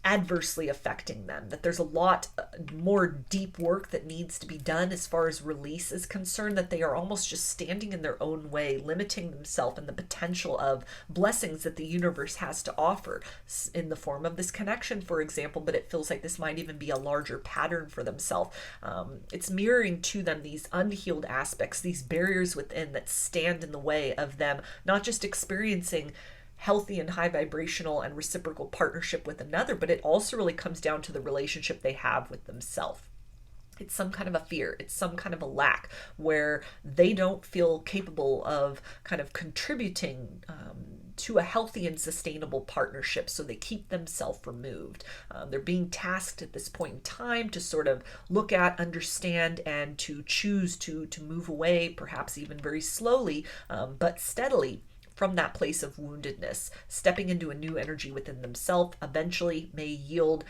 adversely affecting them, that there's a lot more deep work that needs to be done as far as release is concerned, that they are almost just standing in their own way, limiting themselves and the potential of blessings that the universe has to offer in the form of this connection, for example. But it feels like this might even be a larger pattern for themselves. It's mirroring to them these unhealed aspects, these barriers within that stand in the way of them not just experiencing healthy and high vibrational and reciprocal partnership with another, but it also really comes down to the relationship they have with themselves. It's some kind of a fear. It's some kind of a lack where they don't feel capable of kind of contributing to a healthy and sustainable partnership. So they keep themselves removed. They're being tasked at this point in time to sort of look at, understand, and to choose to move away, perhaps even very slowly, but steadily, from that place of woundedness, stepping into a new energy within themselves eventually may yield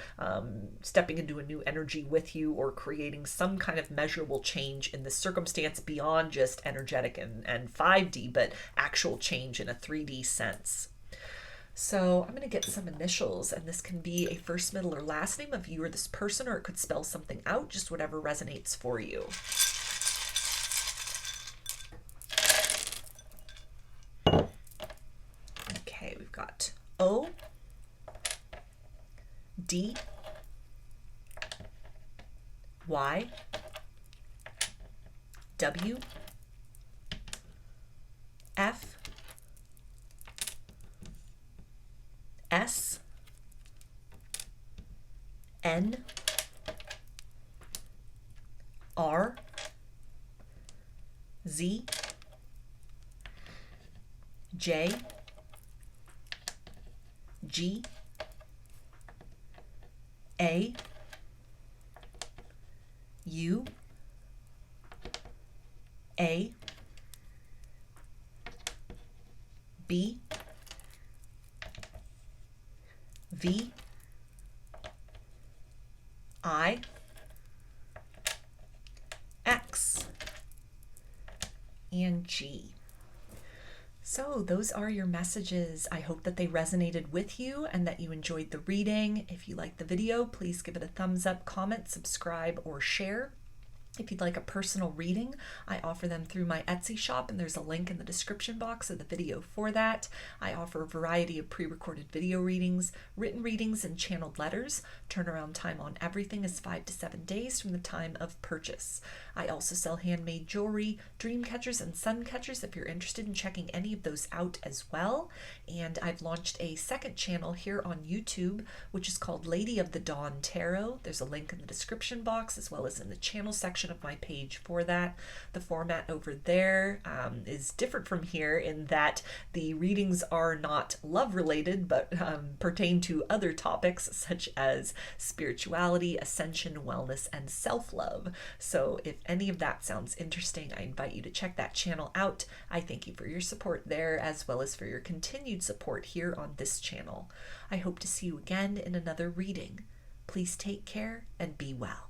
stepping into a new energy with you, or creating some kind of measurable change in the circumstance beyond just energetic and 5D, but actual change in a 3D sense. So I'm going to get some initials, and this can be a first, middle, or last name of you or this person, or it could spell something out, just whatever resonates for you. Okay, we've got O, D, Y, W, F, S, N, R, Z, J, G, A, U, A, B, V, I, X, and G. So those are your messages. I hope that they resonated with you and that you enjoyed the reading. If you liked the video, please give it a thumbs up, comment, subscribe, or share. If you'd like a personal reading, I offer them through my Etsy shop, and there's a link in the description box of the video for that. I offer a variety of pre-recorded video readings, written readings, and channeled letters. Turnaround time on everything is 5 to 7 days from the time of purchase. I also sell handmade jewelry, dream catchers, and sun catchers if you're interested in checking any of those out as well. And I've launched a second channel here on YouTube, which is called Lady of the Dawn Tarot. There's a link in the description box as well as in the channel section of my page for that. The format over there is different from here in that the readings are not love related, but pertain to other topics such as spirituality, ascension, wellness, and self-love. So if any of that sounds interesting, I invite you to check that channel out. I thank you for your support there as well as for your continued support here on this channel. I hope to see you again in another reading. Please take care and be well.